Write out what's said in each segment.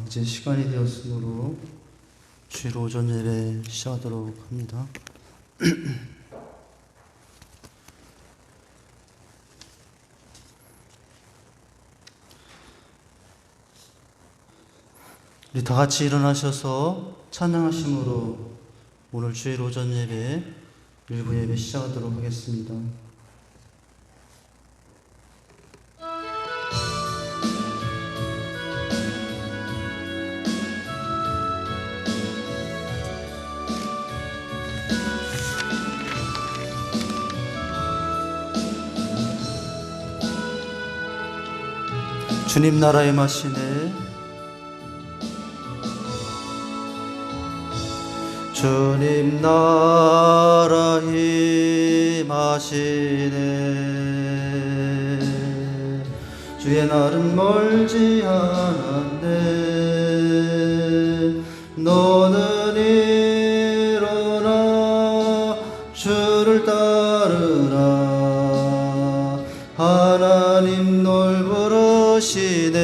이제 시간이 되었으므로 주일 오전 예배 시작하도록 합니다. 우리 다 같이 일어나셔서 찬양하심으로 오늘 주일 오전 예배 일부 예배 시작하도록 하겠습니다. 주님 나라에 마시네 주님 나라에 마시네 주의 날은 멀지 않았네 너는 일어나 주를 따르라 하나님 널 부르시네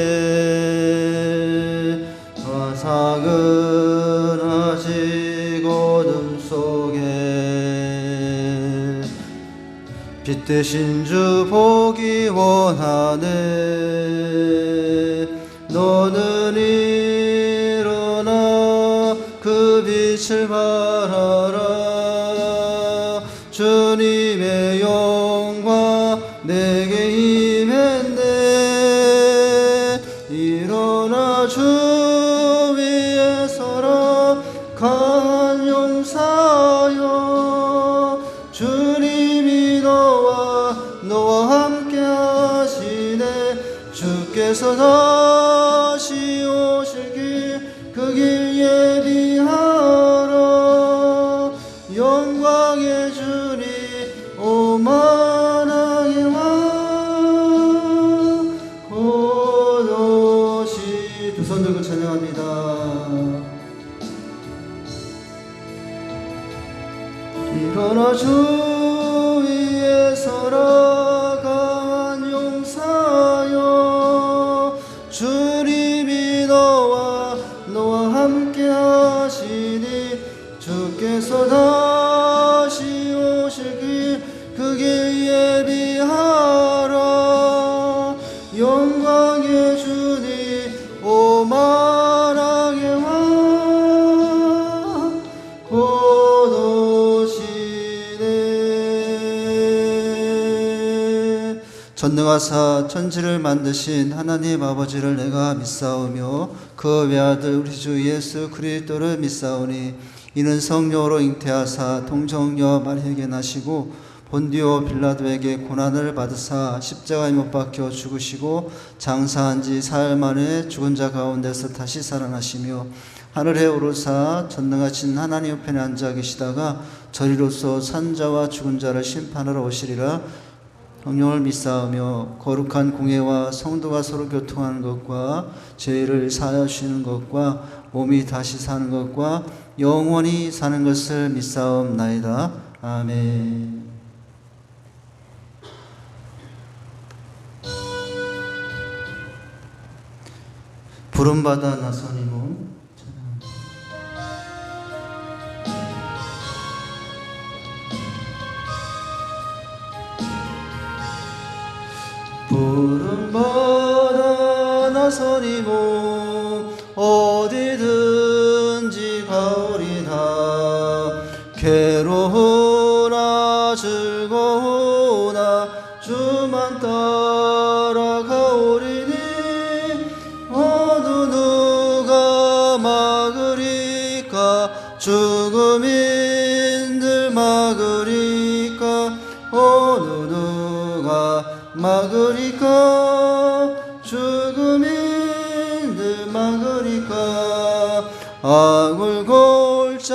화상은 아직 어둠 속에 빛 대신 주 보기 원하네 너는 일어나 그 빛을 바라라 주님의 영광 내게 임했네 일어나 주 위에 서라 강한 용사여 주님이 너와 함께 하시네 주께서 다시 오실 길 그 길 예비하라 영광의 주님 오만하게 와 곧 오시 두 손 들고 찬양합니다. 일어나 주 위에 서라 강한 용사여 주님이 너와 함께 하시니 주께서 다시 오실 길 그 길 예비하라 영광의 주님 오만하게 와 곧 오시네 전능하사 천지를 만드신 하나님 아버지를 내가 믿사오며 그 외아들 우리 주 예수 그리스도를 믿사오니 이는 성령으로 잉태하사 동정녀 마리아에게 나시고 본디오 빌라도에게 고난을 받으사 십자가에 못 박혀 죽으시고 장사한 지 사흘 만에 죽은 자 가운데서 다시 살아나시며 하늘에 오르사 전능하신 하나님 우편에 앉아 계시다가 저리로서 산자와 죽은 자를 심판하러 오시리라 성령을 믿사오며 거룩한 공회와 성도가 서로 교통하는 것과 죄를 사하여 주시는 것과 몸이 다시 사는 것과 영원히 사는 것을 믿사옵나이다. 아멘. 부름받아 나서니 몸 부름받아 나서니 몸 어디든지 가오리다 괴로우나 즐거우나 주만 따라가오리니 어느 누가 막으리까 죽음인들 막으리까 어느 누가 막으리까 죽음인들 막으리까 아굴골짝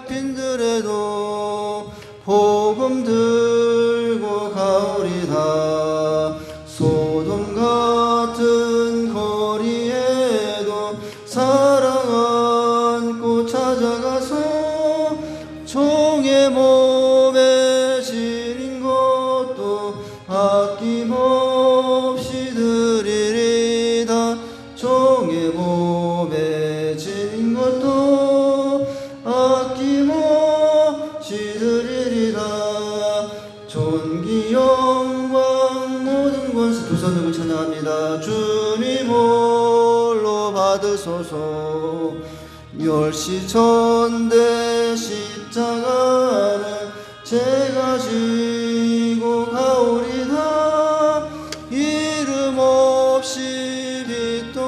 빈들에도 복음 들고 가오리다 소돔 같은 거리에도 사랑 안고 찾아가서 종의 몸에 지닌 것도 아낌없이 드리리다 종의 몸 존귀 영광 모든 권세 두 손을 찬양합니다. 주님 홀로 받으소서. 멸시천대 십자가는 제가 지고 가오리다. 이름 없이 빛도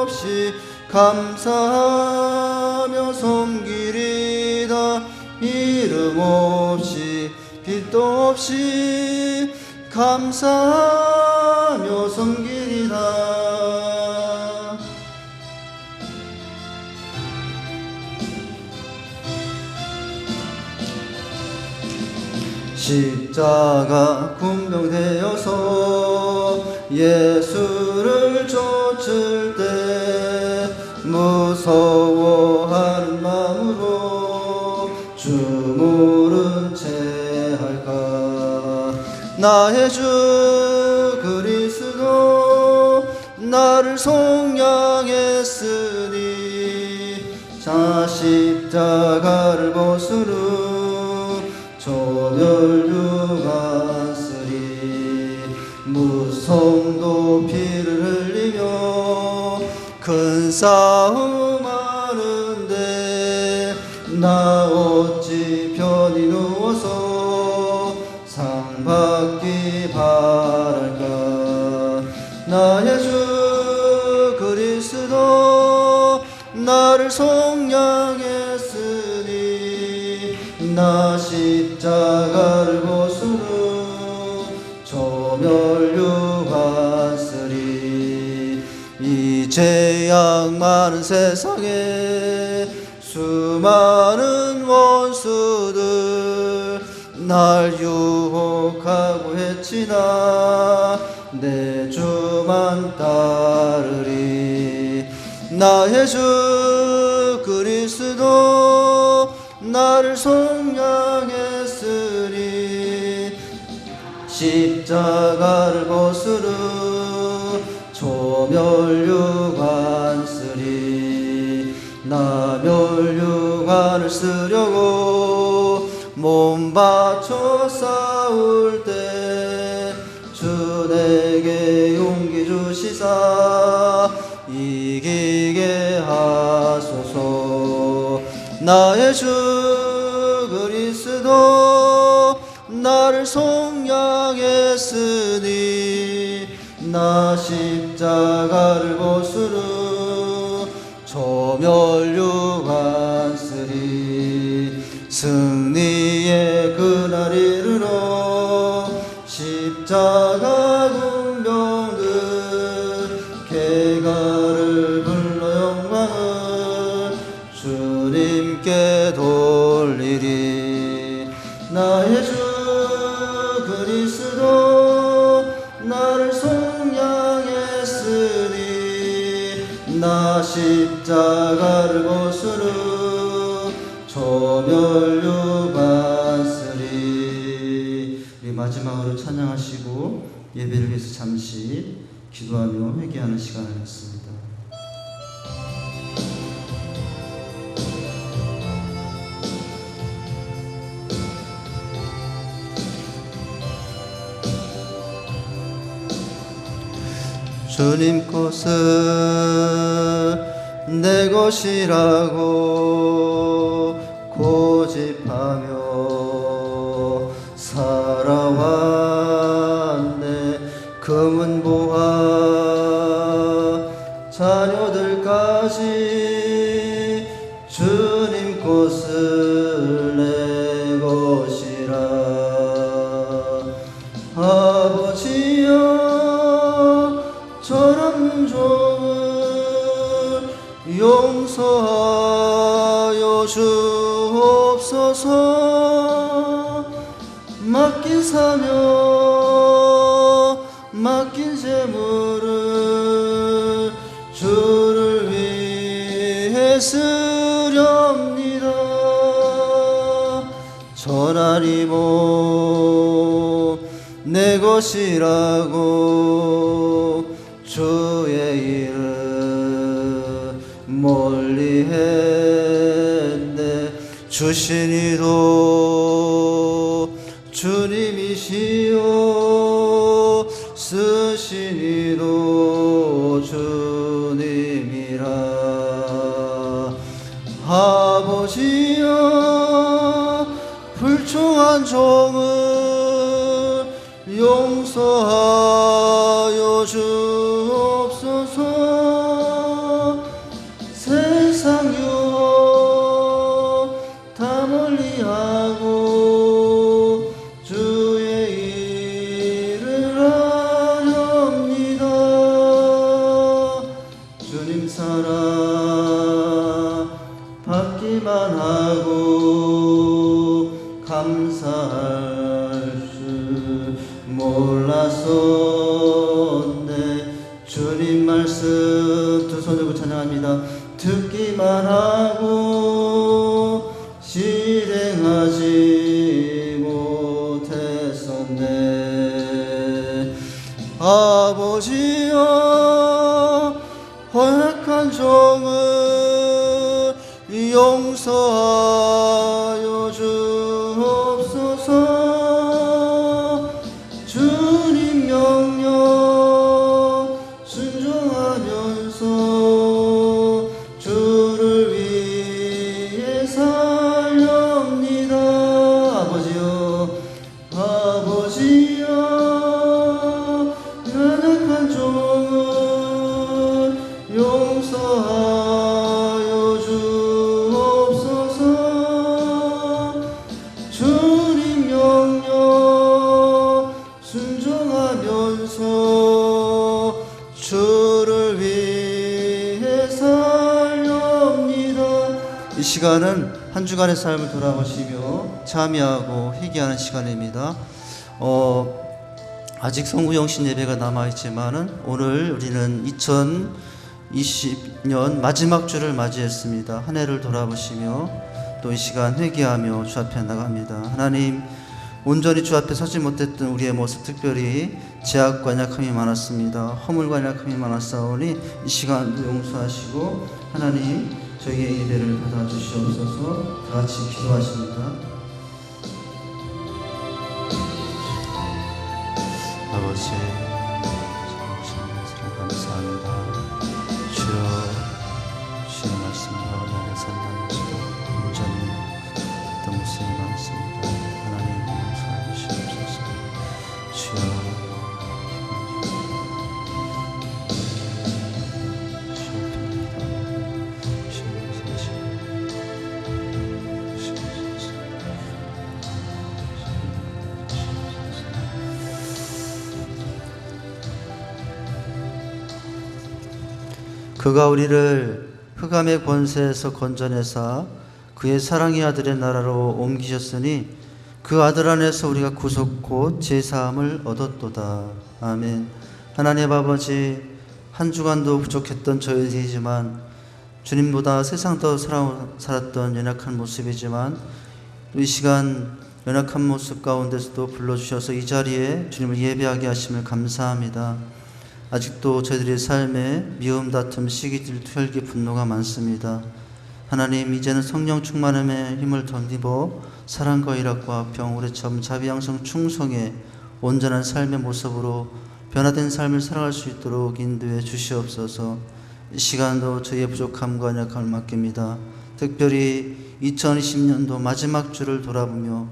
없이 감사하며 섬기리다. 이름 없이 빛도 없이 감사하며 섬기리다. 십자가 군병되어서 예수를 쫓을 때 무서워하는 마음으로 주 모른 채 할까. 나의 주 그리스도 나를 속량했으니 자 십자가를 벗으루 조멸유관 쓰리. 무성도 피를 흘리며 큰 싸움 하는데 나 어찌 편히 누워서 상 받기 바랄까. 나의 주 그리스도 나를 속량했으니 나 십자가를 벗으루 조멸유관 쓰리. 이 죄악 많은 세상에 수많은 원수들 날 유혹하고 해치나 내 주만 따르리. 나의 주 그리스도 나를 속량했으니 십자가를 벗으루 조멸유관 쓰리. 나 멸유관을 쓰려고 몸 바쳐 싸울 때 주 내게 용기 주시사 이기게 하소서. 나의 주 그리스도 나를 속량했으니 나 십자가를 벗으루 조멸유관 쓰리. 승리의 그날 이르러 십자가 군병들 개가를 불러 영광을 주님께 돌리리. 나의 주 그리스도 나를 속량했으니 나 십자가를 벗으루 조멸유관 쓰리. 우리 마지막으로 찬양하시고 예배를 위해서 잠시 기도하며 회개하는 시간을 갖습니다. 주님 것은 내 것이라고 고집하며 살아왔네. 금은 보화 자녀들까지 주님 것을 내 것이라. 아버지여 저런 종을 용서하여 주옵소서. 맡긴 사명 맡긴 재물을 주를 위해 쓰렵니다. 전하리 몸 내 것이라고 주의 이름 멀리 했네. 주신 이도 주님이시니 아버지여 쓰신 이도 주님이라. 아버지여 불충한 종을 용서하여 주옵소서. 세상 유혹 다 멀리하고 주의 일을 하렵니다. 주님 사랑 받기만 하고 감사할 줄 몰랐었네. 주님 말씀 두 손 들고 찬양합니다. 듣기만 하고 실행하지 못했었네. 아버지여 허약한 종을 용서하여 주옵소서. 주님 명령 순종하면서 주를 위해 살렵니다. 아버지여 아버지여 연약한 종을 용서하여 주옵소서. 주님 명령 순종하면서 주를 위해 살렵니다. 이 시간은 한 주간의 삶을 돌아보시며 참여하고 회개하는 시간입니다. 아직 성구영신 예배가 남아있지만은 오늘 우리는 2020년 마지막 주를 맞이했습니다. 한 해를 돌아보시며 또 이 시간 회개하며 주 앞에 나갑니다. 하나님, 온전히 주 앞에 서지 못했던 우리의 모습, 특별히 죄악과 약함이 많았습니다. 허물과 약함이 많았사오니 이 시간도 용서하시고 하나님 저희의 예배를 받아주시옵소서. 다 같이 기도하십니다. 아버지, 사랑 감사합니다. 주여, 주의 말씀과 우리 안에 산다면서도 온전히 어떤 모습이 많습니다. 하나님 용서해 주시옵소서. 주여, 그가 우리를 흑암의 권세에서 건져내사 그의 사랑의 아들의 나라로 옮기셨으니 그 아들 안에서 우리가 구속 곧 제사함을 얻었도다. 아멘. 하나님 아버지, 한 주간도 부족했던 저희들이지만 주님보다 세상 더 살았던 연약한 모습이지만 이 시간 연약한 모습 가운데서도 불러주셔서 이 자리에 주님을 예배하게 하심을 감사합니다. 아직도 저희들의 삶에 미움, 다툼, 시기, 질투, 혈기, 분노가 많습니다. 하나님, 이제는 성령 충만함에 힘을 덧입어 사랑과 일학과 병, 우레처럼 자비양성 충성의 온전한 삶의 모습으로 변화된 삶을 살아갈 수 있도록 인도해 주시옵소서. 이 시간도 저희의 부족함과 약함을 맡깁니다. 특별히 2020년도 마지막 주를 돌아보며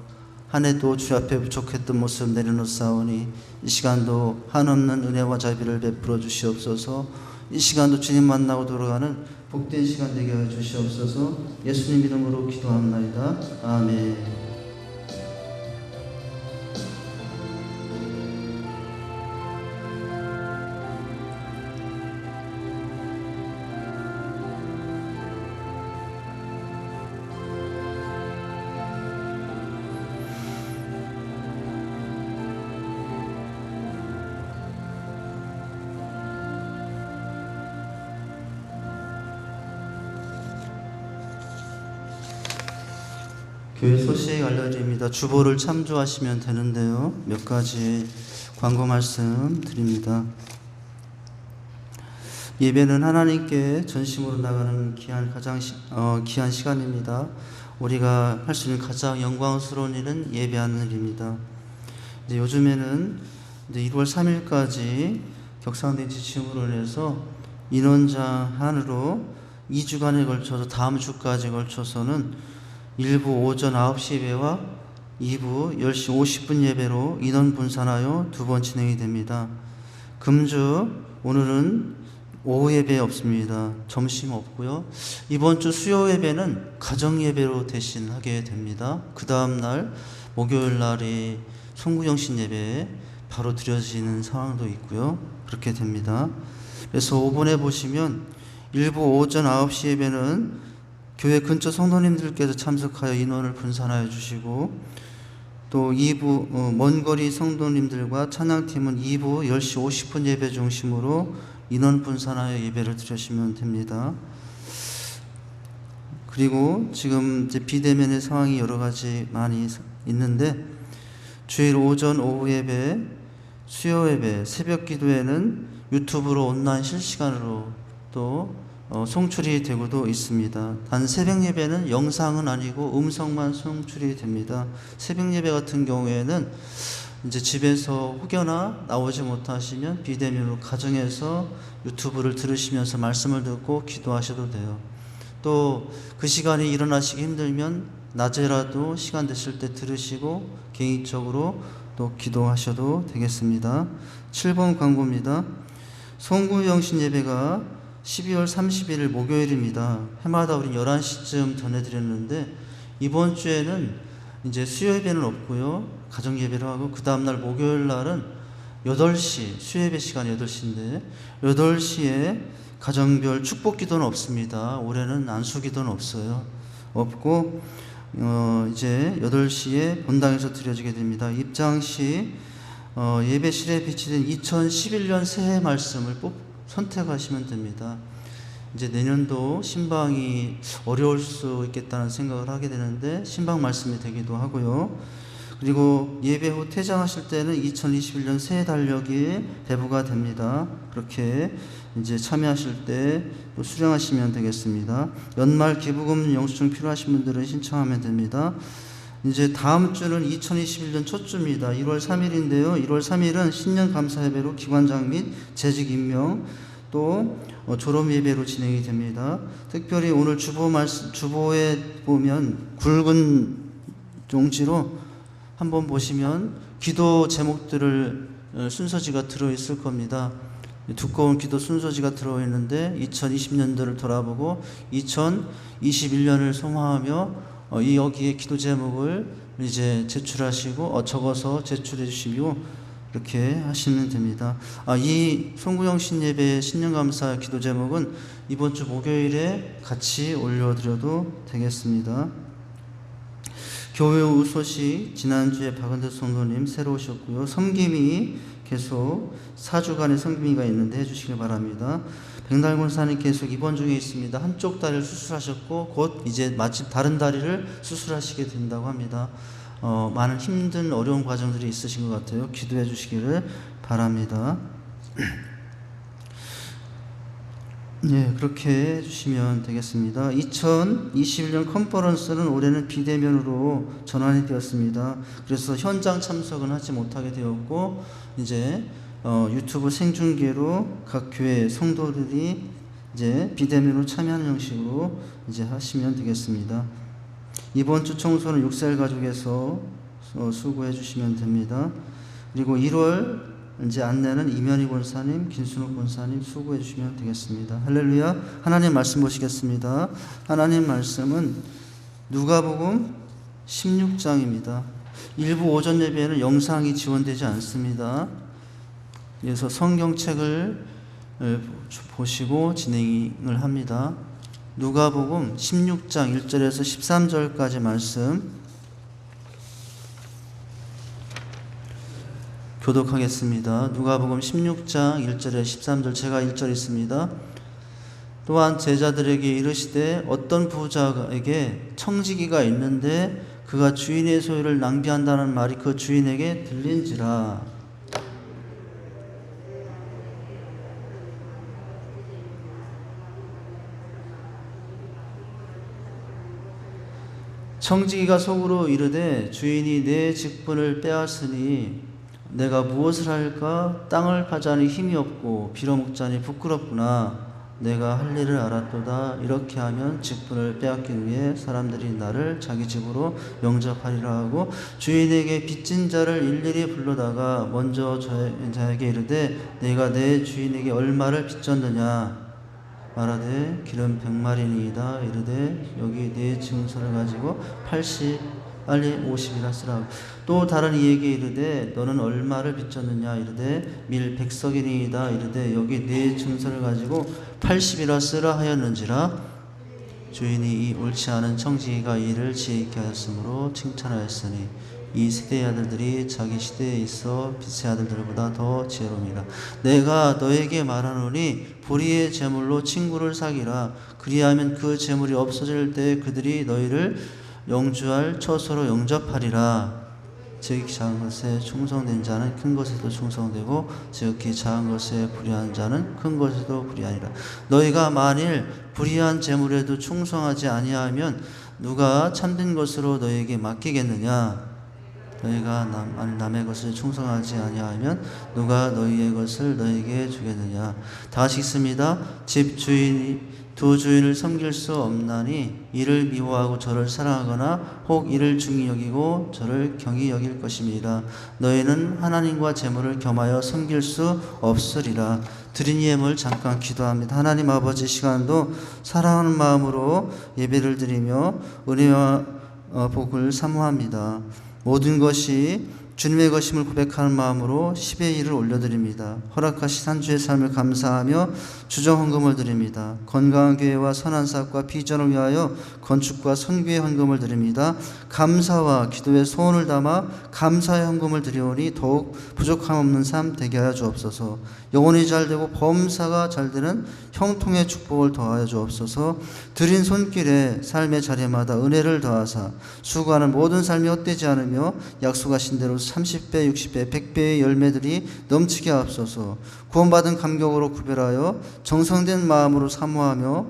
한 해도 주 앞에 부족했던 모습 내려놓사오니 이 시간도 한없는 은혜와 자비를 베풀어 주시옵소서. 이 시간도 주님 만나고 돌아가는 복된 시간 되게 하여 주시옵소서. 예수님 이름으로 기도합나이다. 아멘. 교회 소식 알려드립니다. 주보를 참조하시면 되는데요. 몇 가지 광고 말씀 드립니다. 예배는 하나님께 전심으로 나가는 귀한 시간입니다. 우리가 할 수 있는 가장 영광스러운 일은 예배하는 일입니다. 이제 요즘에는 이제 1월 3일까지 격상된 지침으로 인해서 인원장 한으로 2주간에 걸쳐서 다음 주까지 걸쳐서는 일부 오전 9시 예배와 2부 10시 50분 예배로 인원 분산하여 2번 진행이 됩니다. 금주 오늘은 오후 예배 없습니다. 점심 없고요. 이번 주 수요 예배는 가정 예배로 대신하게 됩니다. 그 다음 날 목요일 날이 송구영신 예배 바로 드려지는 상황도 있고요. 그렇게 됩니다. 그래서 5번에 보시면 일부 오전 9시 예배는 교회 근처 성도님들께서 참석하여 인원을 분산하여 주시고, 또 2부 먼 거리 성도님들과 찬양팀은 2부 10시 50분 예배 중심으로 인원 분산하여 예배를 드리시면 됩니다. 그리고 지금 이제 비대면의 상황이 여러 가지 많이 있는데, 주일 오전 오후 예배, 수요 예배, 새벽 기도회는 유튜브로 온라인 실시간으로 또 송출이 되고도 있습니다. 단 새벽 예배는 영상은 아니고 음성만 송출이 됩니다. 새벽 예배 같은 경우에는 이제 집에서 혹여나 나오지 못하시면 비대면으로 가정에서 유튜브를 들으시면서 말씀을 듣고 기도하셔도 돼요. 또 그 시간이 일어나시기 힘들면 낮에라도 시간 되실 때 들으시고 개인적으로 또 기도하셔도 되겠습니다. 7번 광고입니다. 송구영신 예배가 12월 31일 목요일입니다. 해마다 우리 11시쯤 전해드렸는데, 이번 주에는 이제 수요 예배는 없고요. 가정 예배를 하고, 그 다음날 목요일 날은 8시, 수요 예배 시간이 8시인데 8시에 가정별 축복 기도는 없습니다. 올해는 안수 기도는 없고 이제 8시에 본당에서 드려지게 됩니다. 입장 시 예배실에 비치된 2011년 새해 말씀을 선택하시면 됩니다. 이제 내년도 신방이 어려울 수 있겠다는 생각을 하게 되는데 신방 말씀이 되기도 하고요. 그리고 예배 후 퇴장하실 때는 2021년 새해 달력이 배부가 됩니다. 그렇게 이제 참여하실 때 또 수령하시면 되겠습니다. 연말 기부금 영수증 필요하신 분들은 신청하면 됩니다. 이제 다음 주는 2021년 첫 주입니다. 1월 3일인데요. 1월 3일은 신년 감사 예배로 기관장 및 재직 임명, 또 졸업 예배로 진행이 됩니다. 특별히 오늘 주보에 보면 굵은 종지로 한번 보시면 기도 제목들을 순서지가 들어있을 겁니다. 두꺼운 기도 순서지가 들어있는데 2020년도를 돌아보고 2021년을 소망하며 여기에 기도 제목을 이제 제출하시고 적어서 제출해 주시고 이렇게 하시면 됩니다. 이 송구영신 예배 신년감사 기도 제목은 이번 주 목요일에 같이 올려드려도 되겠습니다. 교회 후 소식, 지난주에 박은대 성도님 새로 오셨고요. 섬김이 계속 4주간의 섬김이가 있는데 해주시길 바랍니다. 백날 권사님 계속 입원 중에 있습니다. 한쪽 다리를 수술하셨고 곧 이제 마침 다른 다리를 수술하시게 된다고 합니다. 많은 힘든 어려운 과정들이 있으신 것 같아요. 기도해 주시기를 바랍니다. 네, 그렇게 해주시면 되겠습니다. 2021년 컨퍼런스는 올해는 비대면으로 전환이 되었습니다. 그래서 현장 참석은 하지 못하게 되었고, 이제 유튜브 생중계로 각 교회 성도들이 이제 비대면으로 참여하는 형식으로 이제 하시면 되겠습니다. 이번 주 청소는 6살 가족에서 수고해 주시면 됩니다. 그리고 1월 이제 안내는 이면희 권사님, 김순욱 권사님 수고해 주시면 되겠습니다. 할렐루야. 하나님 말씀 보시겠습니다. 하나님 말씀은 누가복음 16장입니다. 일부 오전 예배에는 영상이 지원되지 않습니다. 그래서 성경책을 보시고 진행을 합니다. 누가복음 16장 1절에서 13절까지 말씀 교독하겠습니다. 누가복음 16장 1절에 13절, 제가 1절 있습니다. 또한 제자들에게 이르시되 어떤 부자에게 청지기가 있는데 그가 주인의 소유를 낭비한다는 말이 그 주인에게 들린지라. 청지기가 속으로 이르되 주인이 내 직분을 빼앗으니 내가 무엇을 할까? 땅을 파자니 힘이 없고 빌어먹자니 부끄럽구나. 내가 할 일을 알았도다. 이렇게 하면 직분을 빼앗기 위해 사람들이 나를 자기 집으로 영접하리라 하고 주인에게 빚진 자를 일일이 불러다가 먼저 자에게 이르되 내가 내 주인에게 얼마를 빚졌느냐 말하되 기름 100마리니이다. 이르되 여기 네 증서를 가지고 80 빨리 50이라 쓰라. 또 다른 이에게 이르되 너는 얼마를 빚졌느냐 이르되 밀 100석이니이다. 이르되 여기 네 증서를 가지고 80이라 쓰라 하였는지라. 주인이 이 옳지 않은 청지기가 이를 지혜있게 하였으므로 칭찬하였으니 이 세대의 아들들이 자기 시대에 있어 빛의 아들들보다 더 지혜로움이라. 내가 너에게 말하노니 불의의 재물로 친구를 사귀라. 그리하면 그 재물이 없어질 때 그들이 너희를 영주할 처소로 영접하리라. 지극히 작은 것에 충성된 자는 큰 것에도 충성되고 지극히 작은 것에 불의한 자는 큰 것에도 불의하니라. 너희가 만일 불의한 재물에도 충성하지 아니하면 누가 참된 것으로 너희에게 맡기겠느냐. 너희가 남의 것을 충성하지 아니하면 누가 너희의 것을 너희에게 주겠느냐. 다 같이 읽습니다. 집 주인이 두 주인을 섬길 수 없나니 이를 미워하고 저를 사랑하거나 혹 이를 중히 여기고 저를 경히 여길 것입니다. 너희는 하나님과 재물을 겸하여 섬길 수 없으리라. 드린 예물 잠깐 기도합니다. 하나님 아버지, 시간도 사랑하는 마음으로 예배를 드리며 은혜와 복을 사모합니다. 모든 것이 주님의 것임을 고백하는 마음으로 10의 1을 올려드립니다. 허락하신 한 주의 삶을 감사하며 주정헌금을 드립니다. 건강한 교회와 선한 사업과 비전을 위하여 건축과 선교의 헌금을 드립니다. 감사와 기도의 소원을 담아 감사의 헌금을 드리오니 더욱 부족함 없는 삶 되게 하여 주옵소서. 영혼이 잘되고 범사가 잘되는 형통의 축복을 더하여 주옵소서. 드린 손길에 삶의 자리마다 은혜를 더하사 수고하는 모든 삶이 헛되지 않으며 약속하신 대로 30배, 60배, 100배의 열매들이 넘치게 하옵소서. 구원받은 감격으로 구별하여 정성된 마음으로 사모하며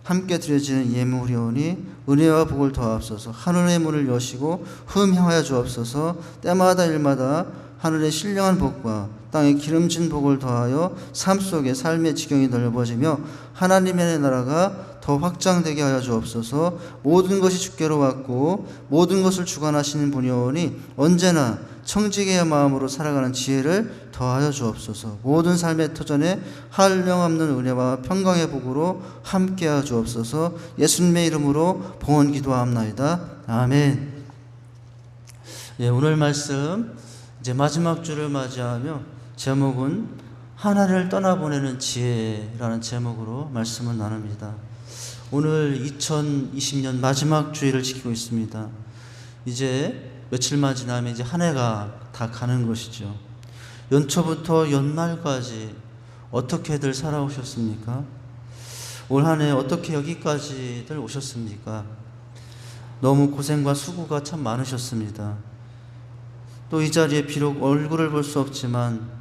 함께 드려지는 예물이오니 은혜와 복을 더하옵소서. 하늘의 문을 여시고 흠향하여 주옵소서. 때마다 일마다 하늘의 신령한 복과 땅의 기름진 복을 더하여 삶 속에 삶의 지경이 넓어지며 하나님의 나라가 더 확장되게 하여 주옵소서. 모든 것이 주께로 왔고 모든 것을 주관하시는 분이오니 언제나 청지기의 마음으로 살아가는 지혜를 더하여 주옵소서. 모든 삶의 터전에 한량없는 은혜와 평강의 복으로 함께하여 주옵소서. 예수님의 이름으로 봉헌 기도하옵나이다. 아멘. 오늘 말씀 이제 마지막 주를 맞이하며 제목은 하나를 떠나보내는 지혜라는 제목으로 말씀을 나눕니다. 오늘 2020년 마지막 주일을 지키고 있습니다. 이제 며칠만 지나면 이제 한 해가 다 가는 것이죠. 연초부터 연말까지 어떻게들 살아오셨습니까? 올 한 해 어떻게 여기까지들 오셨습니까? 너무 고생과 수고가 참 많으셨습니다. 또 이 자리에 비록 얼굴을 볼 수 없지만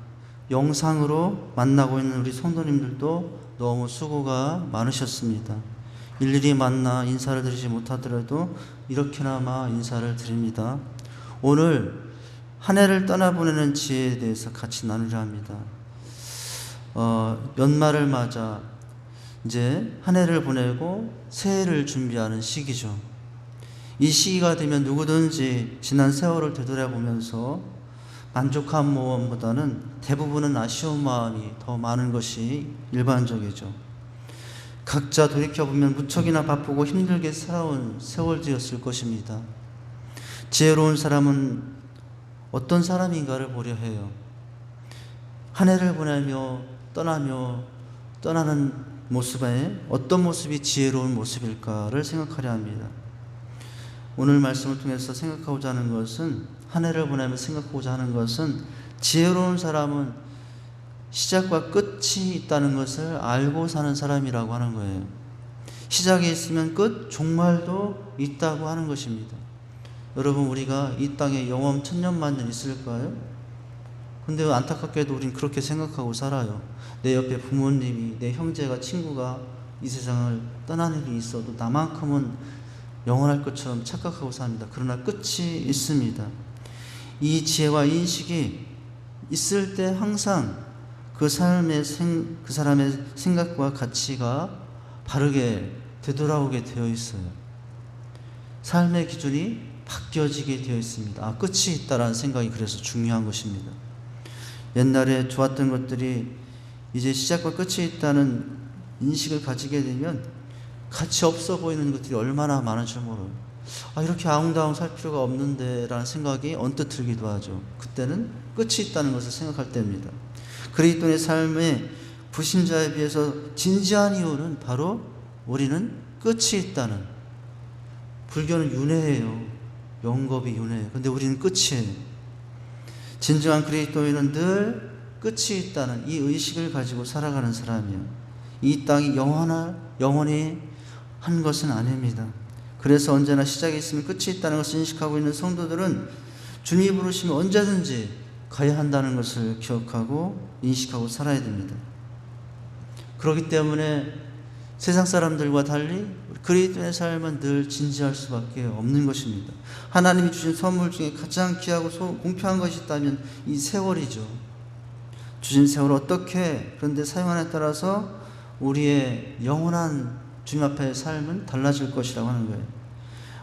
영상으로 만나고 있는 우리 성도님들도 너무 수고가 많으셨습니다. 일일이 만나 인사를 드리지 못하더라도 이렇게나마 인사를 드립니다. 오늘 한 해를 떠나보내는 지혜에 대해서 같이 나누려 합니다. 연말을 맞아 이제 한 해를 보내고 새해를 준비하는 시기죠. 이 시기가 되면 누구든지 지난 세월을 되돌아보면서 만족한 마음보다는 대부분은 아쉬운 마음이 더 많은 것이 일반적이죠. 각자 돌이켜보면 무척이나 바쁘고 힘들게 살아온 세월들이었을 것입니다. 지혜로운 사람은 어떤 사람인가를 보려 해요. 한 해를 보내며 떠나는 모습에 어떤 모습이 지혜로운 모습일까를 생각하려 합니다. 오늘 말씀을 통해서 생각하고자 하는 것은, 한 해를 보내며 생각하고자 하는 것은, 지혜로운 사람은 시작과 끝이 있다는 것을 알고 사는 사람이라고 하는 거예요. 시작이 있으면 끝, 종말도 있다고 하는 것입니다. 여러분, 우리가 이 땅에 영원 천년만년 있을까요? 근데 안타깝게도 우린 그렇게 생각하고 살아요. 내 옆에 부모님이, 내 형제가, 친구가 이 세상을 떠나는 일이 있어도 나만큼은 영원할 것처럼 착각하고 삽니다. 그러나 끝이 있습니다. 이 지혜와 인식이 있을 때 항상 그 사람의 생각과 가치가 바르게 되돌아오게 되어 있어요. 삶의 기준이 바뀌어지게 되어 있습니다. 아, 끝이 있다라는 생각이 그래서 중요한 것입니다. 옛날에 좋았던 것들이 이제 시작과 끝이 있다는 인식을 가지게 되면 가치 없어 보이는 것들이 얼마나 많은 줄 몰라요. 아, 이렇게 아웅다웅 살 필요가 없는데 라는 생각이 언뜻 들기도 하죠. 그때는 끝이 있다는 것을 생각할 때입니다. 그리스도인의 삶의 불신자에 비해서 진지한 이유는 바로 우리는 끝이 있다는, 불교는 윤회예요. 영겁이 윤회예요. 근데 우리는 끝이에요. 진정한 그리스도인은 늘 끝이 있다는 이 의식을 가지고 살아가는 사람이에요. 이 땅이 영원히 한 것은 아닙니다. 그래서 언제나 시작이 있으면 끝이 있다는 것을 인식하고 있는 성도들은 주님이 부르시면 언제든지 가야 한다는 것을 기억하고 인식하고 살아야 됩니다. 그렇기 때문에 세상 사람들과 달리 그리스도인의 삶은 늘 진지할 수밖에 없는 것입니다. 하나님이 주신 선물 중에 가장 귀하고 공평한 것이 있다면 이 세월이죠. 주신 세월을 어떻게 그런데 사용하냐에 따라서 우리의 영원한 주님 앞의 삶은 달라질 것이라고 하는 거예요.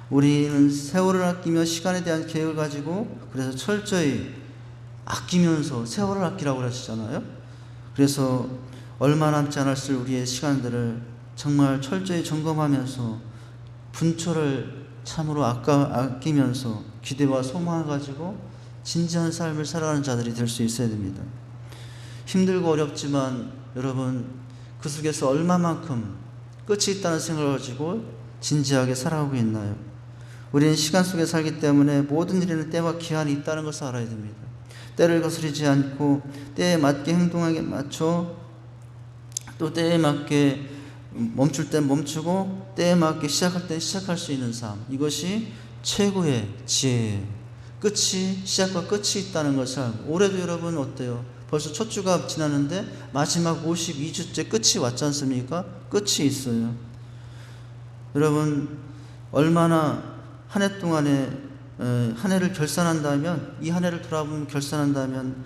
우리는 세월을 아끼며 시간에 대한 계획을 가지고 그래서 철저히 아끼면서 세월을 아끼라고 하시잖아요. 그래서 얼마 남지 않았을 우리의 시간들을 정말 철저히 점검하면서 분초를 참으로 아끼면서 기대와 소망을 가지고 진지한 삶을 살아가는 자들이 될 수 있어야 됩니다. 힘들고 어렵지만 여러분 그 속에서 얼마만큼 끝이 있다는 생각을 가지고 진지하게 살아가고 있나요? 우리는 시간 속에 살기 때문에 모든 일에는 때와 기한이 있다는 것을 알아야 됩니다. 때를 거스르지 않고 때에 맞게 행동하게 맞춰 또 때에 맞게 멈출 땐 멈추고 때에 맞게 시작할 땐 시작할 수 있는 삶, 이것이 최고의 지혜예요. 시작과 끝이 있다는 것을 알고, 올해도 여러분 어때요? 벌써 첫 주가 지났는데 마지막 52주째 끝이 왔지 않습니까? 끝이 있어요. 여러분 얼마나 한 해 동안에 한 해를 결산한다면, 이 한 해를 돌아보면 결산한다면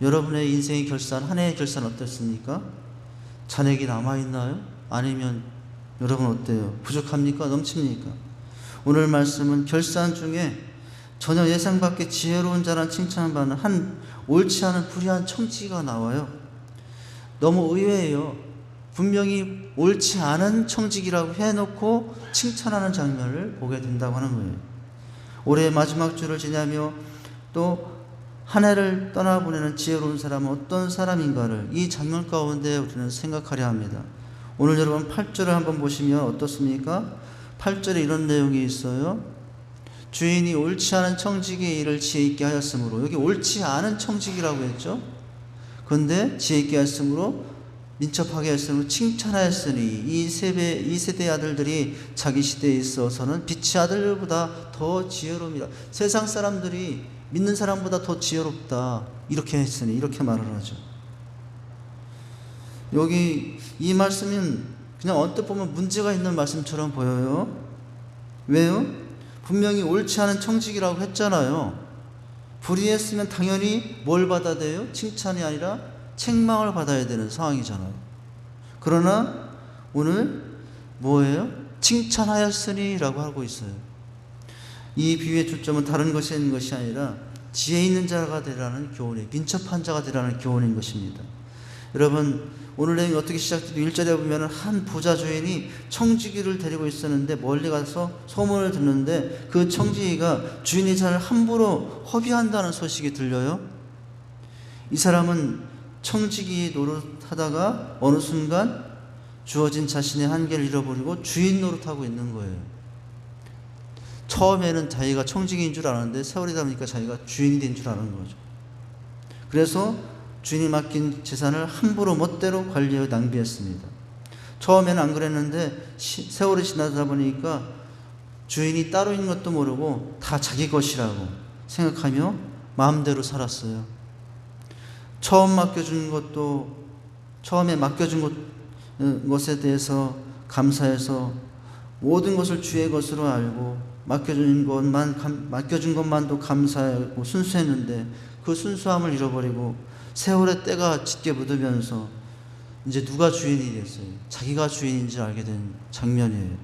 여러분의 인생의 결산, 한 해의 결산 어떻습니까? 잔액이 남아있나요? 아니면 여러분 어때요? 부족합니까? 넘칩니까? 오늘 말씀은 결산 중에 전혀 예상 밖의 지혜로운 자란 칭찬을 받는 한 옳지 않은 불의한 청지기가 나와요. 너무 의외예요. 분명히 옳지 않은 청지기라고 해놓고 칭찬하는 장면을 보게 된다고 하는 거예요. 올해 마지막 주를 지나며 또 한 해를 떠나보내는 지혜로운 사람은 어떤 사람인가를 이 장면 가운데 우리는 생각하려 합니다. 오늘 여러분 8절을 한번 보시면 어떻습니까? 8절에 이런 내용이 있어요. 주인이 옳지 않은 청지기의 일을 지혜 있게 하였으므로, 여기 옳지 않은 청지기라고 했죠. 그런데 지혜 있게 하였으므로, 민첩하게 했으므로 칭찬하였으니 이 세대의 아들들이 자기 시대에 있어서는 빛의 아들보다 더 지혜로움이라. 세상 사람들이 믿는 사람보다 더 지혜롭다 이렇게 했으니, 이렇게 말을 하죠. 여기 이 말씀은 그냥 언뜻 보면 문제가 있는 말씀처럼 보여요. 왜요? 분명히 옳지 않은 청지기라고 했잖아요. 불의했으면 당연히 뭘 받아야 돼요? 칭찬이 아니라 책망을 받아야 되는 상황이잖아요. 그러나 오늘 뭐예요? 칭찬하였으니 라고 하고 있어요. 이 비유의 초점은 다른 것이 있는 것이 아니라 지혜 있는 자가 되라는 교훈이에요. 민첩한 자가 되라는 교훈인 것입니다. 여러분 오늘 내용이 어떻게 시작되고 1절에 보면 한 부자 주인이 청지기를 데리고 있었는데 멀리 가서 소문을 듣는데 그 청지기가 주인의 잔을 함부로 허비한다는 소식이 들려요. 이 사람은 청지기 노릇하다가 어느 순간 주어진 자신의 한계를 잃어버리고 주인 노릇하고 있는 거예요. 처음에는 자기가 청지기인 줄 알았는데 세월이다 보니까 자기가 주인이 된 줄 아는 거죠. 그래서 주인이 맡긴 재산을 함부로 멋대로 관리하여 낭비했습니다. 처음에는 안 그랬는데 세월이 지나다 보니까 주인이 따로 있는 것도 모르고 다 자기 것이라고 생각하며 마음대로 살았어요. 처음에 맡겨준 것에 대해서 감사해서 모든 것을 주의 것으로 알고 맡겨준 것만도 감사하고 순수했는데 그 순수함을 잃어버리고 세월의 때가 짙게 묻으면서 이제 누가 주인이 됐어요. 자기가 주인인지 알게 된 장면이에요.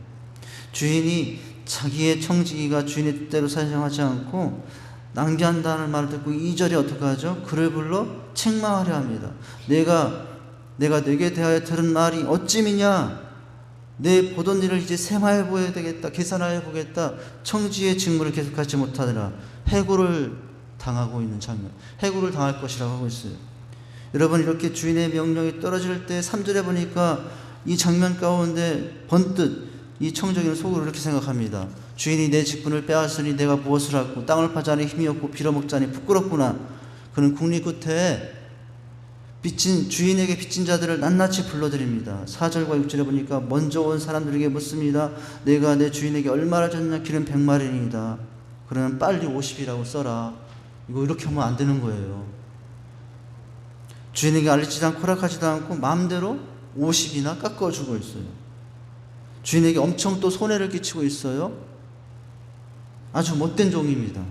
주인이 자기의 청지기가 주인의 뜻대로 사정하지 않고 낭비한다는 말을 듣고 2절에 어떻게 하죠? 그를 불러 책망하려 합니다. 내가 네게 대하여 들은 말이 어찌미냐? 내 보던 일을 이제 세마해 보여야 되겠다. 계산하여 보겠다. 청지의 직무를 계속하지 못하더라. 해고를 당하고 있는 장면. 해고를 당할 것이라고 하고 있어요. 여러분, 이렇게 주인의 명령이 떨어질 때 3절에 보니까 이 장면 가운데 번뜩 이 청지기는 속으로 이렇게 생각합니다. 주인이 내 직분을 빼앗으니 내가 무엇을 하고 땅을 파자니 힘이 없고 빌어먹자니 부끄럽구나. 그는 국리 끝에 주인에게 빚진 자들을 낱낱이 불러드립니다. 4절과 6절에 보니까 먼저 온 사람들에게 묻습니다. 내가 내 주인에게 얼마나 줬냐? 길은 100마리이다. 그러면 빨리 50이라고 써라. 이거 이렇게 하면 안 되는 거예요. 주인에게 알리지도 않고 허락하지도 않고 마음대로 50이나 깎아주고 있어요. 주인에게 엄청 또 손해를 끼치고 있어요. 아주 못된 종입니다.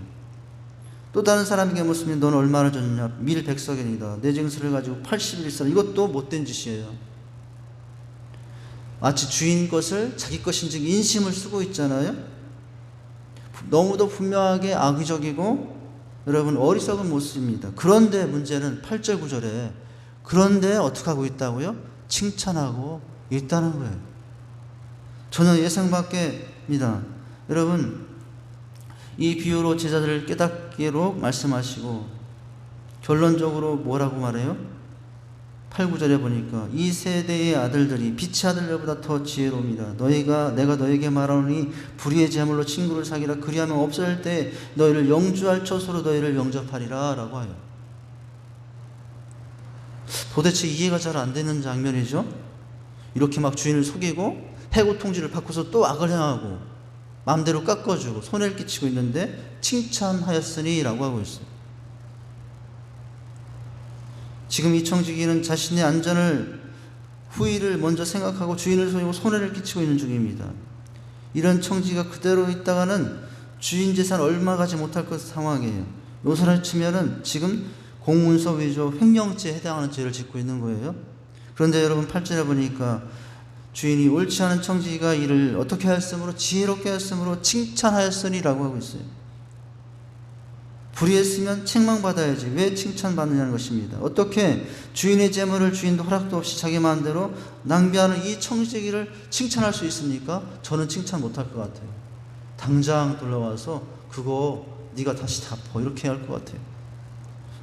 또 다른 사람에게 묻으면 너는 얼마나 줬냐? 밀 100석엔이다. 내 증서를 가지고 81선. 이것도 못된 짓이에요. 마치 주인 것을 자기 것인지 인심을 쓰고 있잖아요. 너무도 분명하게 악의적이고 여러분 어리석은 모습입니다. 그런데 문제는 8절 9절에 그런데 어떻게 하고 있다고요? 칭찬하고 있다는 거예요. 전혀 예상 밖입니다. 여러분, 이 비유로 제자들을 깨닫기로 말씀하시고 결론적으로 뭐라고 말해요? 8, 9절에 보니까 이 세대의 아들들이 빛의 아들들보다 더 지혜로웁니다. 내가 너에게 말하노니 불의의 제물로 친구를 사귀라. 그리하면 없을 때 너희를 영주할 처소로 너희를 영접하리라 라고 하여. 도대체 이해가 잘 안 되는 장면이죠. 이렇게 막 주인을 속이고 해고 통지를 받고서 또 악을 행하고 마음대로 깎아주고 손해를 끼치고 있는데 칭찬하였으니 라고 하고 있어요. 지금 이 청지기는 자신의 안전을 후일을 먼저 생각하고 주인을 속이고 손해를 끼치고 있는 중입니다. 이런 청지기가 그대로 있다가는 주인 재산 얼마 가지 못할 것 상황이에요. 요소를 치면은 지금 공문서 위조 횡령죄에 해당하는 죄를 짓고 있는 거예요. 그런데 여러분 8절에 보니까 주인이 옳지 않은 청지기가 이를 어떻게 하였으므로 지혜롭게 하였으므로 칭찬하였으니라고 하고 있어요. 불의했으면 책망받아야지 왜 칭찬받느냐는 것입니다. 어떻게 주인의 재물을 주인도 허락도 없이 자기 마음대로 낭비하는 이 청지기를 칭찬할 수 있습니까? 저는 칭찬 못할 것 같아요. 당장 돌아와서 그거 네가 다시 갚어 이렇게 할 것 같아요.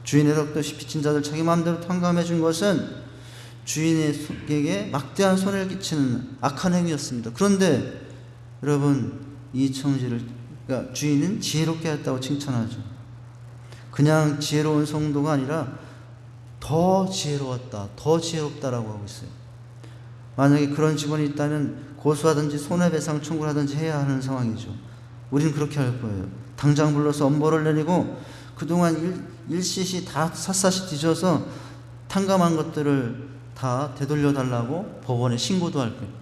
주인의 허락도 없이 빚진 자들 자기 마음대로 탕감해 준 것은 주인에게 막대한 손해를 끼치는 악한 행위였습니다. 그런데 여러분 이 그러니까 주인은 지혜롭게 했다고 칭찬하죠. 그냥 지혜로운 성도가 아니라 더 지혜로웠다, 더 지혜롭다라고 하고 있어요. 만약에 그런 직원이 있다면 고소하든지 손해배상 청구를 하든지 해야 하는 상황이죠. 우리는 그렇게 할 거예요. 당장 불러서 엄벌을 내리고 그동안 일시시 다 샅샅이 뒤져서 탕감한 것들을 다 되돌려달라고 법원에 신고도 할 거예요.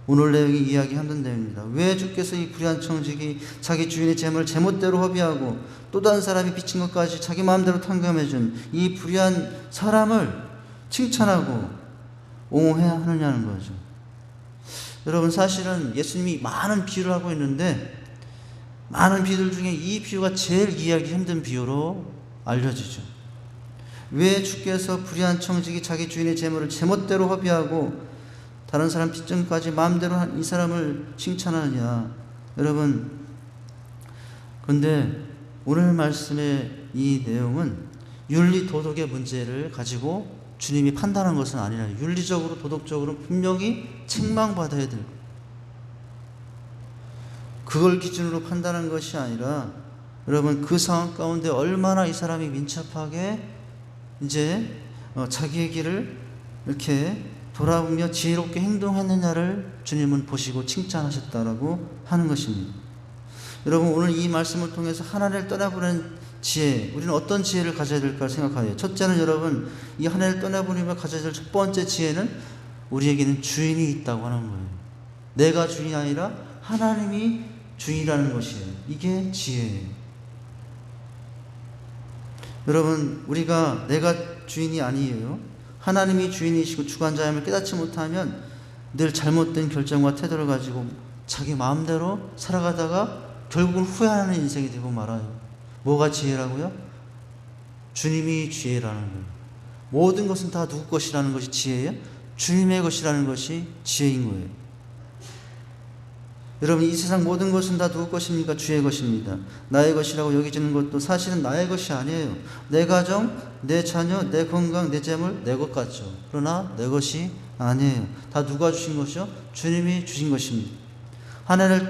오늘 내용이 이야기하는 내용입니다. 왜 주께서 이 불의한 청지기 자기 주인의 재물을 제멋대로 허비하고 또 다른 사람이 빚진 것까지 자기 마음대로 탕감해준 이 불의한 사람을 칭찬하고 옹호해야 하느냐는 거죠. 여러분 사실은 예수님이 많은 비유를 하고 있는데 많은 비유들 중에 이 비유가 제일 이해하기 힘든 비유로 알려지죠. 왜 주께서 불의한 청지기 자기 주인의 재물을 제멋대로 허비하고 다른 사람 빚증까지 마음대로 한 이 사람을 칭찬하느냐. 여러분 그런데 오늘 말씀의 이 내용은 윤리 도덕의 문제를 가지고 주님이 판단한 것은 아니라 윤리적으로 도덕적으로 분명히 책망받아야 될 거예요. 그걸 기준으로 판단한 것이 아니라 여러분 그 상황 가운데 얼마나 이 사람이 민첩하게 이제 자기의 길을 이렇게 돌아보며 지혜롭게 행동했느냐를 주님은 보시고 칭찬하셨다라고 하는 것입니다. 여러분 오늘 이 말씀을 통해서 하나님을 떠나보는 지혜, 우리는 어떤 지혜를 가져야 될까 생각해요. 첫째는 여러분 이 하나님을 떠나보며 가져야 될 첫 번째 지혜는 우리에게는 주인이 있다고 하는 거예요. 내가 주인이 아니라 하나님이 주인이라는 것이에요. 이게 지혜예요. 여러분, 우리가 내가 주인이 아니에요. 하나님이 주인이시고 주관자임을 깨닫지 못하면 늘 잘못된 결정과 태도를 가지고 자기 마음대로 살아가다가 결국은 후회하는 인생이 되고 말아요. 뭐가 지혜라고요? 주님이 지혜라는 거예요. 모든 것은 다 누구 것이라는 것이 지혜예요? 주님의 것이라는 것이 지혜인 거예요. 여러분, 이 세상 모든 것은 다 누구 것입니까? 주의 것입니다. 나의 것이라고 여기지는 것도 사실은 나의 것이 아니에요. 내 가정, 내 자녀, 내 건강, 내 재물, 내 것 같죠. 그러나 내 것이 아니에요. 다 누가 주신 것이요? 주님이 주신 것입니다. 한 해를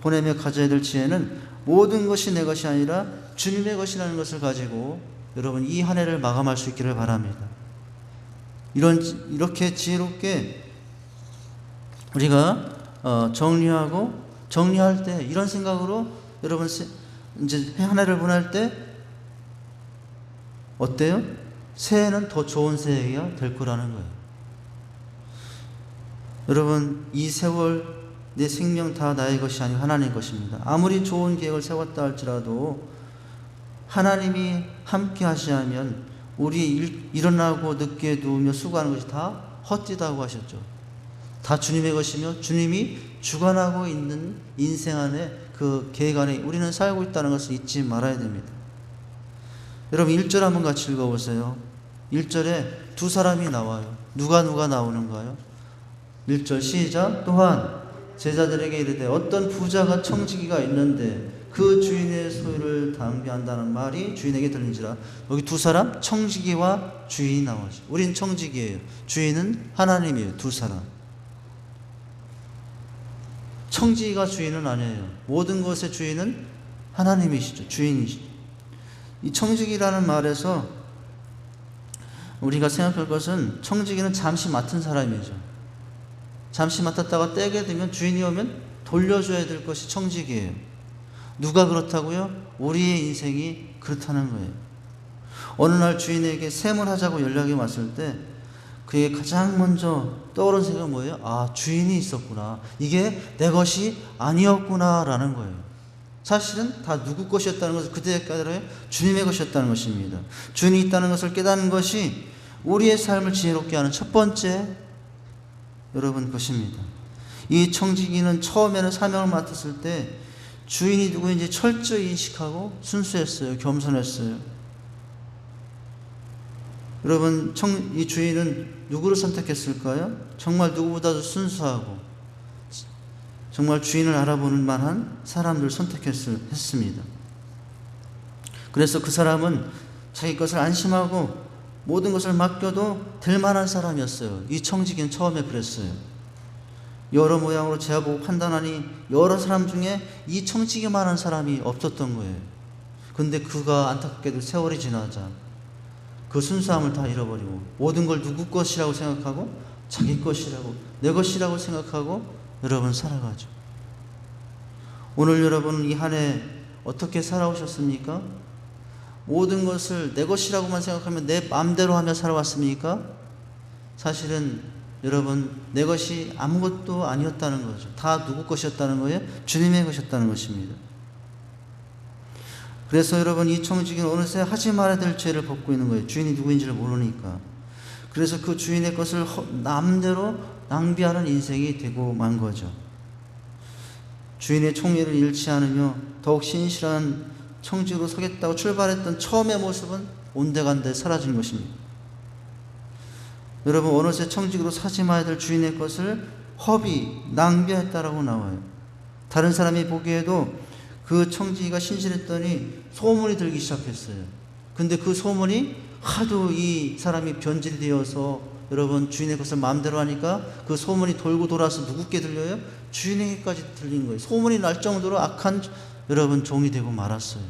보내며 가져야 될 지혜는 모든 것이 내 것이 아니라 주님의 것이라는 것을 가지고 여러분, 이 한 해를 마감할 수 있기를 바랍니다. 이렇게 지혜롭게 우리가 정리할 때 이런 생각으로 여러분 이제 한 해를 보낼 때 어때요? 새해는 더 좋은 새해가 될 거라는 거예요. 여러분, 이 세월 내 생명 다 나의 것이 아니고 하나님의 것입니다. 아무리 좋은 계획을 세웠다 할지라도 하나님이 함께 하시면 우리 일어나고 늦게 누우며 수고하는 것이 다 헛되다고 하셨죠. 다 주님의 것이며 주님이 주관하고 있는 인생 안에 그 계획 안에 우리는 살고 있다는 것을 잊지 말아야 됩니다. 여러분, 1절 한번 같이 읽어보세요. 1절에 두 사람이 나와요. 누가 나오는가요? 1절 시작. 또한 제자들에게 이르되 어떤 부자가 청지기가 있는데 그 주인의 소유를 낭비한다는 말이 주인에게 들린지라. 여기 두 사람, 청지기와 주인이 나오죠. 우린 청지기예요. 주인은 하나님이에요. 두 사람. 청지기가 주인은 아니에요. 모든 것의 주인은 하나님이시죠. 주인이시죠. 이 청지기라는 말에서 우리가 생각할 것은 청지기는 잠시 맡은 사람이죠. 잠시 맡았다가 떼게 되면 주인이 오면 돌려줘야 될 것이 청지기예요. 누가 그렇다고요? 우리의 인생이 그렇다는 거예요. 어느 날 주인에게 세문하자고 연락이 왔을 때 그의 가장 먼저 떠오른 생각은 뭐예요? 아, 주인이 있었구나. 이게 내 것이 아니었구나 라는 거예요. 사실은 다 누구 것이었다는 것을 그때 깨달아요? 주님의 것이었다는 것입니다. 주인이 있다는 것을 깨닫는 것이 우리의 삶을 지혜롭게 하는 첫 번째 여러분 것입니다. 이 청지기는 처음에는 사명을 맡았을 때 주인이 누구인지 철저히 인식하고 순수했어요. 겸손했어요. 여러분, 이 주인은 누구를 선택했을까요? 정말 누구보다도 순수하고 정말 주인을 알아보는 만한 사람들을 선택했습니다. 그래서 그 사람은 자기 것을 안심하고 모든 것을 맡겨도 될 만한 사람이었어요. 이 청지기는 처음에 그랬어요. 여러 모양으로 재보고 판단하니 여러 사람 중에 이 청지기만한 사람이 없었던 거예요. 근데 그가 안타깝게도 세월이 지나자 그 순수함을 다 잃어버리고 모든 걸 누구 것이라고 생각하고 자기 것이라고 내 것이라고 생각하고 여러분 살아가죠. 오늘 여러분 이 한 해 어떻게 살아오셨습니까? 모든 것을 내 것이라고만 생각하면 내 마음대로 하며 살아왔습니까? 사실은 여러분 내 것이 아무것도 아니었다는 거죠. 다 누구 것이었다는 거예요? 주님의 것이었다는 것입니다. 그래서 여러분 이 청지기는 어느새 하지 말아야 될 죄를 벗고 있는 거예요. 주인이 누구인지를 모르니까. 그래서 그 주인의 것을 남대로 낭비하는 인생이 되고 만 거죠. 주인의 총애를 잃지 않으며 더욱 신실한 청지기로 서겠다고 출발했던 처음의 모습은 온데간데 사라진 것입니다. 여러분 어느새 청지기로 사지 말아야 될 주인의 것을 낭비했다라고 나와요. 다른 사람이 보기에도 그 청지기가 신실했더니 소문이 들기 시작했어요. 근데 그 소문이 하도 이 사람이 변질이 되어서 여러분 주인의 것을 마음대로 하니까 그 소문이 돌고 돌아서 누구께 들려요? 주인에게까지 들린 거예요. 소문이 날 정도로 악한 여러분 종이 되고 말았어요.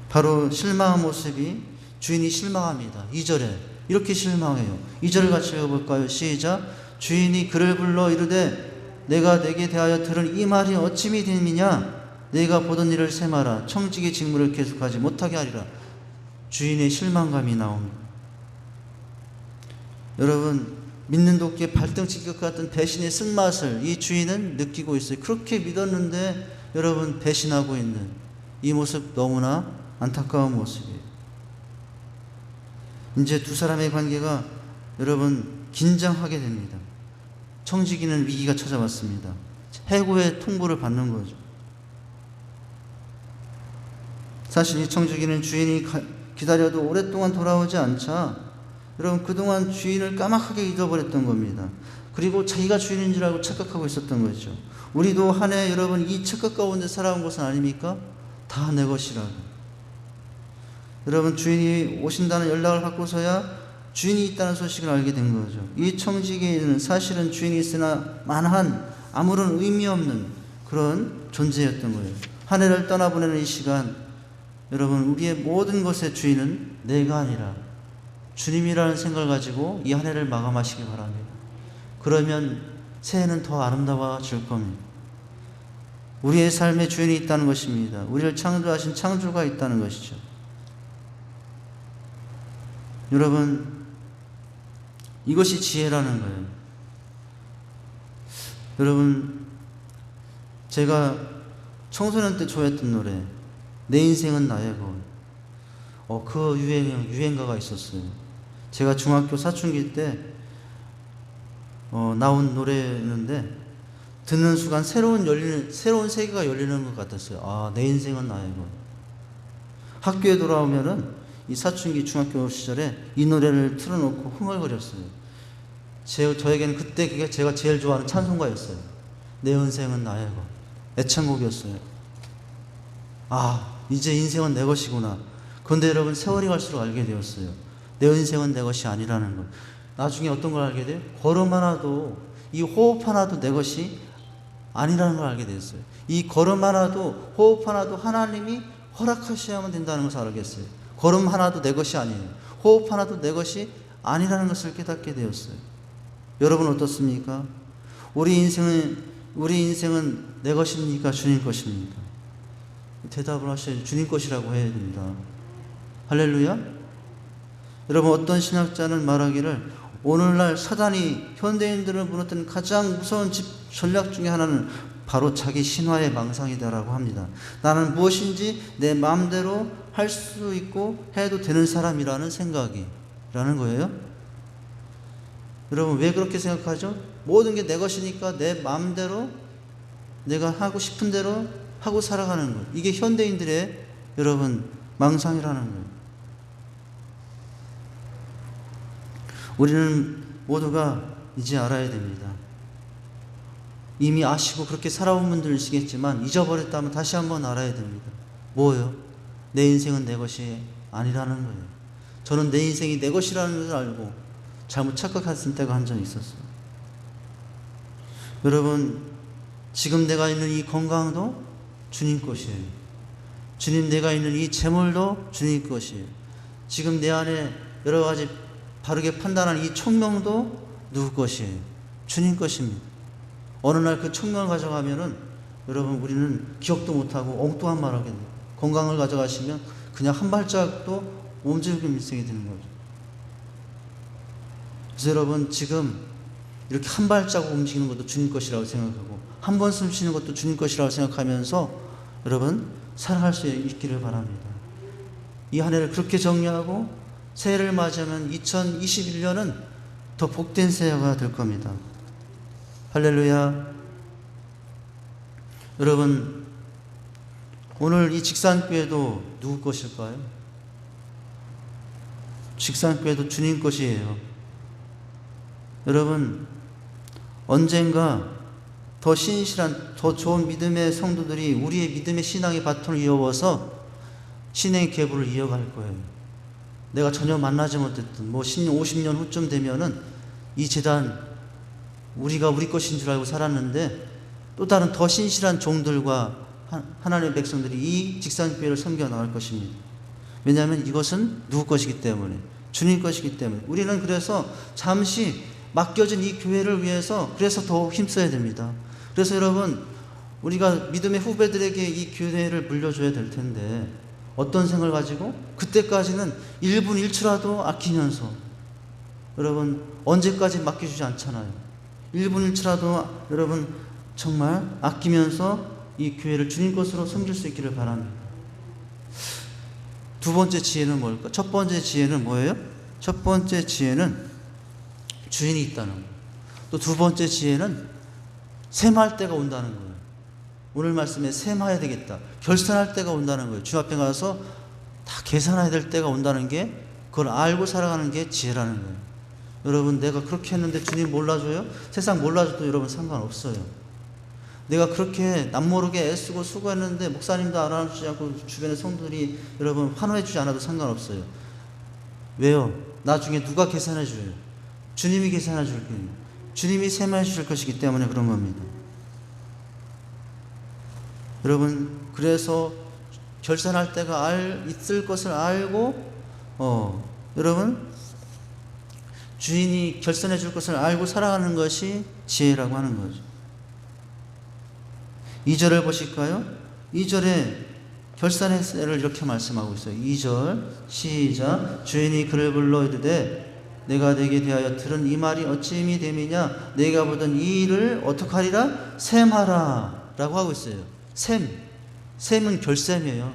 바로 실망한 모습이 주인이 실망합니다. 2절에 이렇게 실망해요. 2절을 같이 읽어볼까요? 시작. 주인이 그를 불러 이르되 내가 내게 대하여 들은 이 말이 어찌미 됨이냐? 내가 보던 일을 세마라. 청지기 직무를 계속하지 못하게 하리라. 주인의 실망감이 나옵니다. 여러분 믿는 도끼에 발등치기 것 같은 배신의 쓴맛을 이 주인은 느끼고 있어요. 그렇게 믿었는데 여러분 배신하고 있는 이 모습 너무나 안타까운 모습이에요. 이제 두 사람의 관계가 여러분 긴장하게 됩니다. 청지기는 위기가 찾아왔습니다. 해고의 통보를 받는 거죠. 사실 이 청지기는 주인이 기다려도 오랫동안 돌아오지 않자 여러분 그동안 주인을 까맣게 잊어버렸던 겁니다. 그리고 자기가 주인인 줄 알고 착각하고 있었던 거죠. 우리도 한 해 여러분 이 착각 가운데 살아온 것은 아닙니까? 다 내 것이라고. 여러분 주인이 오신다는 연락을 받고서야 주인이 있다는 소식을 알게 된 거죠. 이 청지기는 사실은 주인이 있으나 만한 아무런 의미 없는 그런 존재였던 거예요. 한 해를 떠나보내는 이 시간, 여러분 우리의 모든 것의 주인은 내가 아니라 주님이라는 생각을 가지고 이 한 해를 마감하시기 바랍니다. 그러면 새해는 더 아름다워질 겁니다. 우리의 삶에 주인이 있다는 것입니다. 우리를 창조하신 창조가 있다는 것이죠. 여러분 이것이 지혜라는 거예요. 여러분 제가 청소년 때 좋아했던 노래 내 인생은 나의 것, 그 유행가가 있었어요. 제가 중학교 사춘기 때 나온 노래였는데 듣는 순간 새로운 세계가 열리는 것 같았어요. 내 인생은 나의 것. 학교에 돌아오면은 이 사춘기 중학교 시절에 이 노래를 틀어놓고 흥얼거렸어요. 저에게는 그때 그게 제가 제일 좋아하는 찬송가였어요. 내 인생은 나의 것. 애창곡이었어요. 이제 인생은 내 것이구나. 그런데 여러분 세월이 갈수록 알게 되었어요. 내 인생은 내 것이 아니라는 것. 나중에 어떤 걸 알게 돼요? 걸음 하나도, 이 호흡 하나도 내 것이 아니라는 걸 알게 됐어요. 이 걸음 하나도, 호흡 하나도 하나님이 허락하셔야만 된다는 것을 알겠어요. 걸음 하나도 내 것이 아니에요. 호흡 하나도 내 것이 아니라는 것을 깨닫게 되었어요. 여러분 어떻습니까? 우리 인생은 내 것입니까? 주님 것입니까? 대답을 하셔야죠. 주님 것이라고 해야 됩니다. 할렐루야? 여러분 어떤 신학자는 말하기를 오늘날 사단이 현대인들을 무너뜨리는 가장 무서운 전략 중에 하나는 바로 자기 신화의 망상이다라고 합니다. 나는 무엇인지 내 마음대로 할 수 있고 해도 되는 사람이라는 생각이라는 거예요. 여러분 왜 그렇게 생각하죠? 모든 게 내 것이니까 내 마음대로 내가 하고 싶은 대로 하고 살아가는 것. 이게 현대인들의 여러분 망상이라는 거예요. 우리는 모두가 이제 알아야 됩니다. 이미 아시고 그렇게 살아온 분들이시겠지만 잊어버렸다면 다시 한번 알아야 됩니다. 뭐예요? 내 인생은 내 것이 아니라는 거예요. 저는 내 인생이 내 것이라는 것을 알고 잘못 착각했을 때가 한 번 있었어요. 여러분 지금 내가 있는 이 건강도 주님 것이에요. 주님 내가 있는 이 재물도 주님 것이에요. 지금 내 안에 여러 가지 바르게 판단하는 이 총명도 누구 것이에요? 주님 것입니다. 어느 날 그 총명을 가져가면은 여러분 우리는 기억도 못하고 엉뚱한 말 하게 돼요. 건강을 가져가시면 그냥 한 발짝도 움직이는 일생이 되는 거죠. 그래서 여러분 지금 이렇게 한 발자국 움직이는 것도 주님 것이라고 생각하고 한 번 숨 쉬는 것도 주님 것이라고 생각하면서 여러분 살아갈 수 있기를 바랍니다. 이 한 해를 그렇게 정리하고 새해를 맞이하면 2021년은 더 복된 새해가 될 겁니다. 할렐루야. 여러분 오늘 이 직산교회도 누구 것일까요? 직산교회도 주님 것이에요. 여러분 언젠가 더 신실한 더 좋은 믿음의 성도들이 우리의 믿음의 신앙의 바톤을 이어서 신의 계보를 이어갈 거예요. 내가 전혀 만나지 못했던 10년 50년 후쯤 되면은 이 제단 우리가 우리 것인 줄 알고 살았는데 또 다른 더 신실한 종들과 하나님의 백성들이 이 직산교회를 섬겨 나갈 것입니다. 왜냐하면 이것은 누구 것이기 때문에 주님 것이기 때문에 우리는 그래서 잠시 맡겨진 이 교회를 위해서 그래서 더 힘써야 됩니다. 그래서 여러분 우리가 믿음의 후배들에게 이 교회를 물려줘야 될 텐데 어떤 생각을 가지고 그때까지는 1분 1초라도 아끼면서 여러분 언제까지 맡겨주지 않잖아요. 1분 1초라도 여러분 정말 아끼면서 이 교회를 주님 것으로 섬길 수 있기를 바랍니다. 두 번째 지혜는 뭘까? 첫 번째 지혜는 뭐예요? 첫 번째 지혜는 주인이 있다는 거예요. 또 두 번째 지혜는 셈할 때가 온다는 거예요. 오늘 말씀에 셈해야 되겠다, 결산할 때가 온다는 거예요. 주 앞에 가서 다 계산해야 될 때가 온다는 게, 그걸 알고 살아가는 게 지혜라는 거예요. 여러분, 내가 그렇게 했는데 주님 몰라줘요? 세상 몰라줘도 여러분 상관없어요. 내가 그렇게 남모르게 애쓰고 수고했는데 목사님도 알아주지 않고 주변의 성도들이 여러분 환호해 주지 않아도 상관없어요. 왜요? 나중에 누가 계산해 줘요? 주님이 계산해 줄 거예요. 주님이 셈해 주실 것이기 때문에 그런 겁니다. 여러분, 그래서 결산할 때가 있을 것을 알고 여러분 주인이 결산해 줄 것을 알고 살아가는 것이 지혜라고 하는 거죠. 2절을 보실까요? 2절에 결산의 때를 이렇게 말씀하고 있어요. 2절 시작. 주인이 그를 불러 이르되 내가 내게 대하여 들은 이 말이 어찌 힘이 됨이냐? 내가 보던 이 일을 어떻게 하리라? 셈하라 라고 하고 있어요. 셈은 결셈이에요.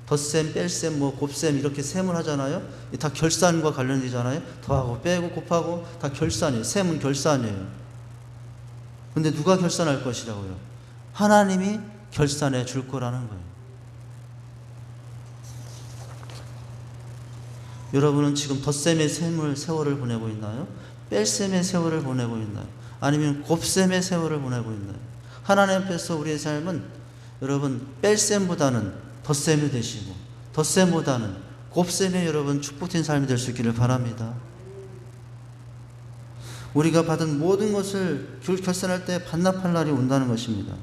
덧셈, 뺄셈, 곱셈 이렇게 셈을 하잖아요. 다 결산과 관련되잖아요. 더하고 빼고 곱하고 다 결산이에요. 셈은 결산이에요. 근데 누가 결산할 것이라고요? 하나님이 결산해 줄 거라는 거예요. 여러분은 지금 덧셈의 세월을 보내고 있나요? 뺄셈의 세월을 보내고 있나요? 아니면 곱셈의 세월을 보내고 있나요? 하나님 앞에서 우리의 삶은 여러분 뺄셈보다는 덧셈이 되시고, 덧셈보다는 곱셈의 여러분 축복된 삶이 될 수 있기를 바랍니다. 우리가 받은 모든 것을 결산할 때 반납할 날이 온다는 것입니다.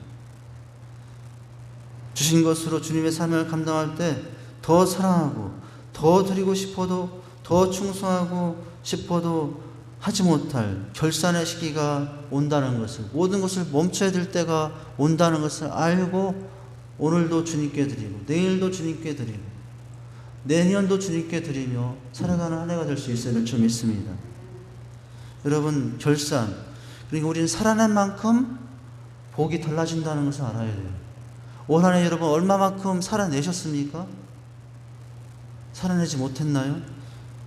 주신 것으로 주님의 사명을 감당할 때 더 사랑하고 더 드리고 싶어도, 더 충성하고 싶어도 하지 못할 결산의 시기가 온다는 것을, 모든 것을 멈춰야 될 때가 온다는 것을 알고 오늘도 주님께 드리고 내일도 주님께 드리고 내년도 주님께 드리며 살아가는 한 해가 될 수 있어야 될 줄 믿습니다. 여러분, 결산, 그리고 우리는 살아낸 만큼 복이 달라진다는 것을 알아야 돼요. 올 한 해 여러분 얼마만큼 살아내셨습니까? 살아내지 못했나요?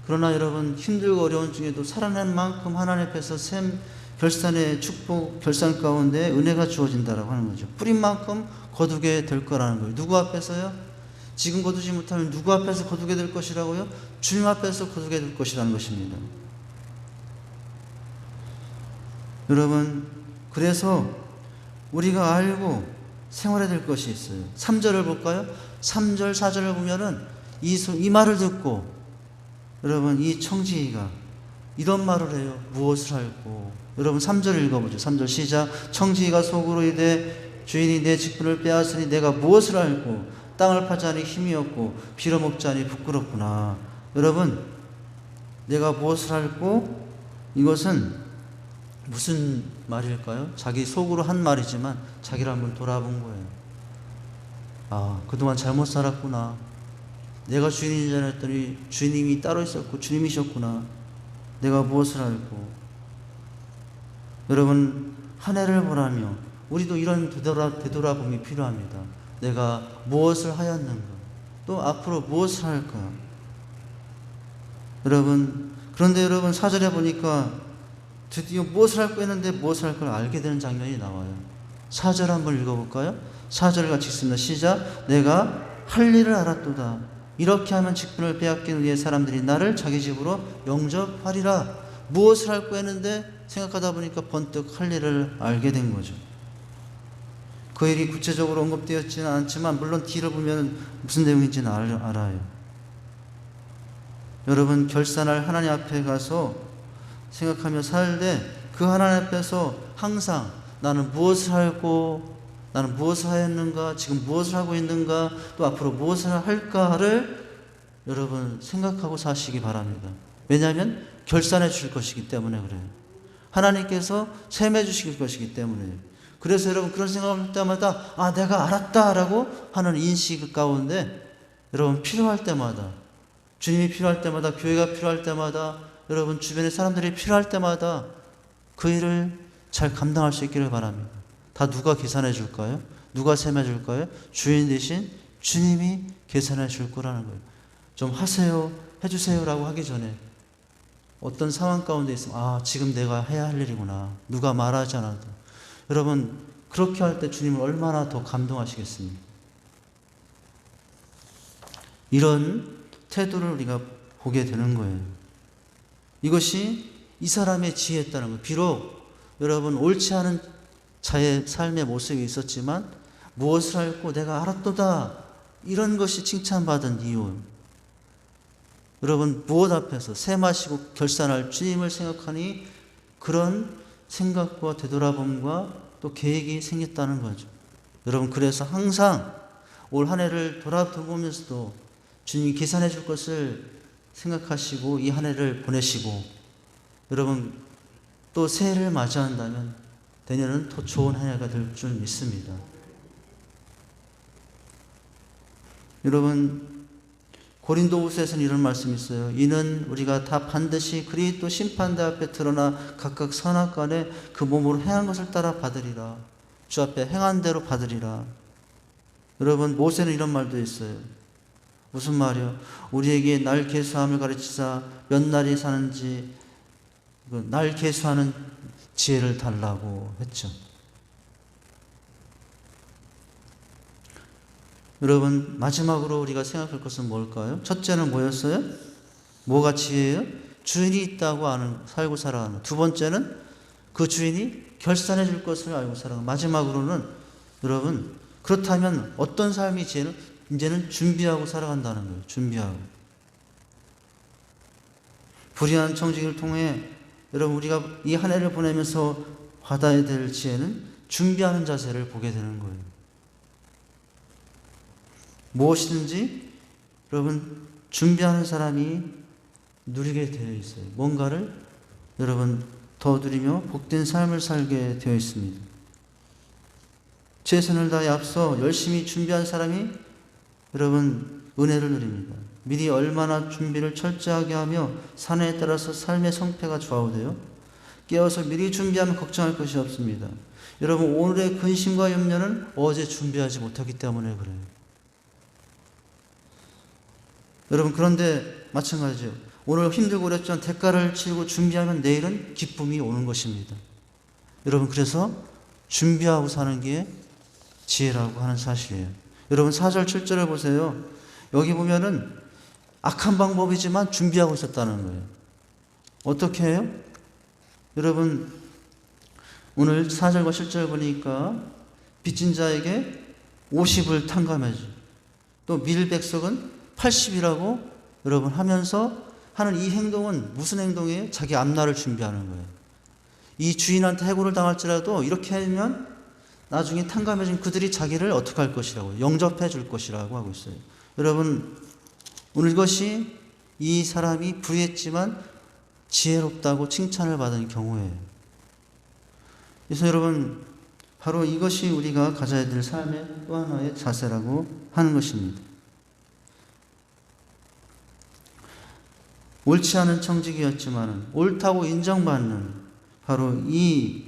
그러나 여러분 힘들고 어려운 중에도 살아낸 만큼 하나님 앞에서 결산의 축복, 결산 가운데 은혜가 주어진다라고 하는 거죠. 뿌린 만큼 거두게 될 거라는 거예요. 누구 앞에서요? 지금 거두지 못하면 누구 앞에서 거두게 될 것이라고요? 주님 앞에서 거두게 될 것이라는 것입니다. 여러분, 그래서 우리가 알고 생활해야 될 것이 있어요. 3절을 볼까요? 3절, 4절을 보면은 이 말을 듣고 여러분 이 청지기가 이런 말을 해요. 무엇을 할꼬? 여러분 3절 읽어보죠. 3절 시작. 청지기가 속으로 이르되 주인이 내 직분을 빼앗으니 내가 무엇을 할꼬? 땅을 파자니 힘이 없고 빌어먹자니 부끄럽구나. 여러분, 내가 무엇을 할꼬? 이것은 무슨 말일까요? 자기 속으로 한 말이지만 자기를 한번 돌아본 거예요. 아, 그동안 잘못 살았구나. 내가 주인인 줄 알았더니 주님이 따로 있었고 주님이셨구나. 내가 무엇을 알고. 여러분, 한 해를 보라며 우리도 이런 되돌아봄이 필요합니다. 내가 무엇을 하였는가, 또 앞으로 무엇을 할까. 여러분, 그런데 여러분 4절에 보니까 드디어 무엇을 할까 했는데 무엇을 할 걸 알게 되는 장면이 나와요. 4절 한번 읽어볼까요? 4절 같이 읽습니다. 시작. 내가 할 일을 알았도다. 이렇게 하면 직분을 빼앗기는 위해 사람들이 나를 자기 집으로 영접하리라. 무엇을 할까 했는데 생각하다 보니까 번뜩 할 일을 알게 된 거죠. 그 일이 구체적으로 언급되었지는 않지만 물론 뒤를 보면 무슨 내용인지는 알아요. 여러분, 결산할 하나님 앞에 가서 생각하며 살되 그 하나님 앞에서 항상 나는 무엇을 하고, 나는 무엇을 하였는가, 지금 무엇을 하고 있는가, 또 앞으로 무엇을 할까를 여러분 생각하고 사시기 바랍니다. 왜냐하면 결산해 주실 것이기 때문에 그래요. 하나님께서 셈해 주실 것이기 때문에요. 그래서 여러분 그런 생각을 할 때마다 아, 내가 알았다라고 하는 인식 가운데 여러분 필요할 때마다, 주님이 필요할 때마다, 교회가 필요할 때마다, 여러분 주변의 사람들이 필요할 때마다 그 일을 잘 감당할 수 있기를 바랍니다. 다 누가 계산해 줄까요? 누가 셈해 줄까요? 주인 대신 주님이 계산해 줄 거라는 거예요. 좀 하세요, 해주세요라고 하기 전에 어떤 상황 가운데 있으면 지금 내가 해야 할 일이구나. 누가 말하지 않아도. 여러분 그렇게 할 때 주님은 얼마나 더 감동하시겠습니까? 이런 태도를 우리가 보게 되는 거예요. 이것이 이 사람의 지혜였다는 거예요. 비록 여러분 옳지 않은 자의 삶의 모습이 있었지만 무엇을 알고 내가 알았도다 이런 것이 칭찬받은 이유. 여러분 무엇 앞에서 새 마시고 결산할 주님을 생각하니 그런 생각과 되돌아봄과 또 계획이 생겼다는 거죠. 여러분 그래서 항상 올 한 해를 돌아보면서도 주님이 계산해 줄 것을 생각하시고 이 한 해를 보내시고 여러분 또 새해를 맞이한다면 내년은 더 좋은 한 해가 될 줄 믿습니다. 여러분 고린도후서에서는 이런 말씀이 있어요. 이는 우리가 다 반드시 그리스도 심판대 앞에 드러나 각각 선악간에 그 몸으로 행한 것을 따라 받으리라. 주 앞에 행한 대로 받으리라. 여러분 모세는 이런 말도 있어요. 무슨 말이요? 우리에게 날 계수함을 가르치사 몇 날이 사는지 날 계수하는 지혜를 달라고 했죠. 여러분 마지막으로 우리가 생각할 것은 뭘까요? 첫째는 뭐였어요? 뭐가 지혜예요? 주인이 있다고 살고 살아가는. 두 번째는 그 주인이 결산해 줄 것을 알고 살아가는. 마지막으로는 여러분 그렇다면 어떤 삶이 지혜는? 이제는 준비하고 살아간다는 거예요. 준비하고. 불의한 청지기를 통해 여러분 우리가 이 한 해를 보내면서 받아야 될 지혜는 준비하는 자세를 보게 되는 거예요. 무엇이든지 여러분 준비하는 사람이 누리게 되어 있어요. 뭔가를 여러분 더 누리며 복된 삶을 살게 되어 있습니다. 최선을 다해 앞서 열심히 준비한 사람이 여러분 은혜를 누립니다. 미리 얼마나 준비를 철저하게 하며 사내에 따라서 삶의 성패가 좌우되어 깨어서 미리 준비하면 걱정할 것이 없습니다. 여러분 오늘의 근심과 염려는 어제 준비하지 못했기 때문에 그래요. 여러분 그런데 마찬가지죠. 오늘 힘들고 어렵지만 대가를 치르고 준비하면 내일은 기쁨이 오는 것입니다. 여러분 그래서 준비하고 사는 게 지혜라고 하는 사실이에요. 여러분 4절 7절을 보세요. 여기 보면은 악한 방법이지만 준비하고 있었다는 거예요. 어떻게 해요? 여러분 오늘 4절과 7절 보니까 빚진 자에게 50을 탕감해줘. 또 밀백석은 80이라고 여러분 하면서 하는 이 행동은 무슨 행동이에요? 자기 앞날을 준비하는 거예요. 이 주인한테 해고를 당할지라도 이렇게 하면 나중에 탕감해준 그들이 자기를 어떻게 할 것이라고 영접해 줄 것이라고 하고 있어요. 여러분 오늘 이것이 이 사람이 불의했지만 지혜롭다고 칭찬을 받은 경우예요. 그래서 여러분 바로 이것이 우리가 가져야 될 삶의 또 하나의 자세라고 하는 것입니다. 옳지 않은 청지기였지만 옳다고 인정받는 바로 이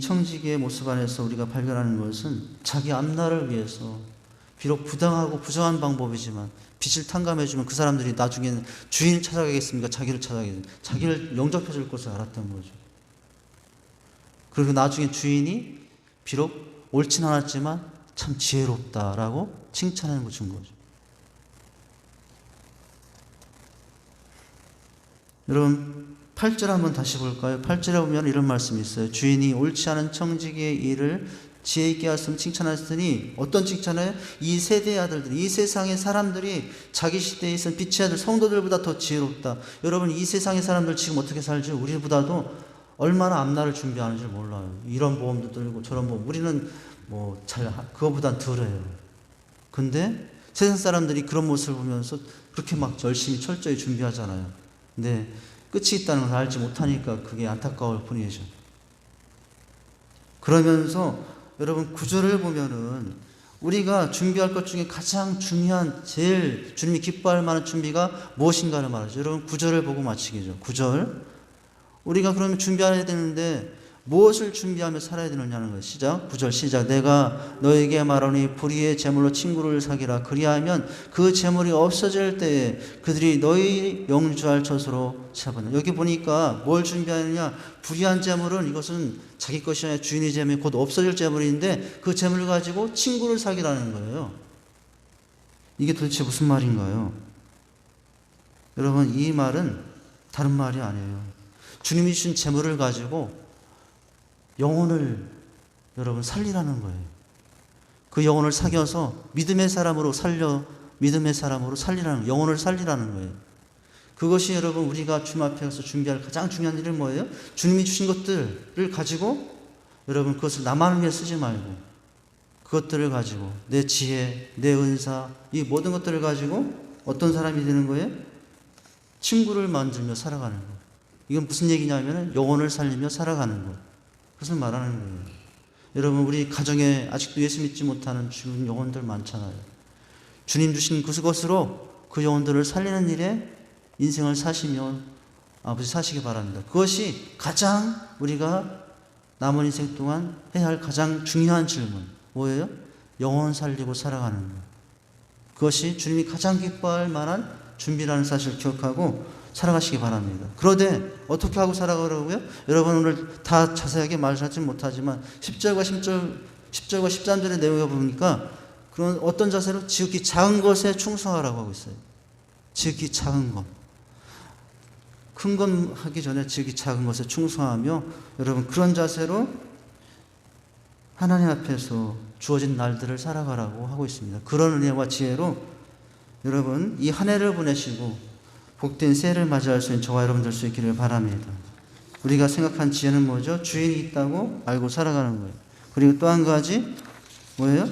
청지기의 모습 안에서 우리가 발견하는 것은 자기 앞날을 위해서 비록 부당하고 부정한 방법이지만 빚을 탕감해주면 그 사람들이 나중에는 주인을 찾아가겠습니까? 자기를 찾아가겠습니까? 자기를 영접해 줄 것을 알았던 거죠. 그리고 나중에 주인이 비록 옳진 않았지만 참 지혜롭다라고 칭찬해 준 거죠. 여러분 8절 한번 다시 볼까요? 8절에 보면 이런 말씀이 있어요. 주인이 옳지 않은 청지기의 일을 지혜 있게 하였으면 칭찬하였으니 어떤 칭찬을? 이 세대의 아들들, 이 세상의 사람들이 자기 시대에 있은 빛의 아들 성도들보다 더 지혜롭다. 여러분 이 세상의 사람들 지금 어떻게 살지? 우리보다도 얼마나 앞날을 준비하는지 몰라요. 이런 보험도 들고 저런 보험. 우리는 그거보단 덜해요. 근데 세상 사람들이 그런 모습을 보면서 그렇게 막 열심히 철저히 준비하잖아요. 근데 끝이 있다는 걸 알지 못하니까 그게 안타까울 뿐이죠. 그러면서 여러분 구절을 보면은 우리가 준비할 것 중에 가장 중요한 제일 주님이 기뻐할 만한 준비가 무엇인가를 말하죠. 여러분 구절을 보고 마치기죠. 구절. 우리가 그러면 준비해야 되는데 무엇을 준비하며 살아야 되느냐는 거예요. 시작 9절 시작. 내가 너에게 말하니 불의의 제물로 친구를 사귀라. 그리하면 그 제물이 없어질 때에 그들이 너희 영주할 처소로 잡아내. 여기 보니까 뭘 준비하느냐. 불의한 제물은 이것은 자기 것이 아니라 주인의 제물이 곧 없어질 제물인데 그 제물을 가지고 친구를 사귀라는 거예요. 이게 도대체 무슨 말인가요? 여러분, 이 말은 다른 말이 아니에요. 주님이 주신 제물을 가지고 영혼을 여러분 살리라는 거예요. 그 영혼을 사귀어서 믿음의 사람으로 살리라는 거예요. 영혼을 살리라는 거예요. 그것이 여러분 우리가 주님 앞에 가서 준비할 가장 중요한 일은 뭐예요? 주님이 주신 것들을 가지고 여러분 그것을 나만을 위해 쓰지 말고 그것들을 가지고 내 지혜, 내 은사, 이 모든 것들을 가지고 어떤 사람이 되는 거예요? 친구를 만들며 살아가는 거예요. 이건 무슨 얘기냐면 영혼을 살리며 살아가는 거예요. 그것을 말하는 거예요. 여러분, 우리 가정에 아직도 예수 믿지 못하는 죽은 영혼들 많잖아요. 주님 주신 그것으로 그 영혼들을 살리는 일에 인생을 사시며 아버지 사시기 바랍니다. 그것이 가장 우리가 남은 인생 동안 해야 할 가장 중요한 질문. 뭐예요? 영혼 살리고 살아가는 것. 그것이 주님이 가장 기뻐할 만한 준비라는 사실을 기억하고 살아가시기 바랍니다. 그런데 어떻게 하고 살아가라고요? 여러분 오늘 다 자세하게 말하지 못하지만 10절과 13절의 내용을 보니까 그런 어떤 자세로 지극히 작은 것에 충성하라고 하고 있어요. 지극히 작은 것. 큰 건 하기 전에 지극히 작은 것에 충성하며 여러분 그런 자세로 하나님 앞에서 주어진 날들을 살아가라고 하고 있습니다. 그런 은혜와 지혜로 여러분 이 한 해를 보내시고 복된 새해를 맞이할 수 있는 저와 여러분들 수 있기를 바랍니다. 우리가 생각한 지혜는 뭐죠? 주인이 있다고 알고 살아가는 거예요. 그리고 또 한 가지 뭐예요?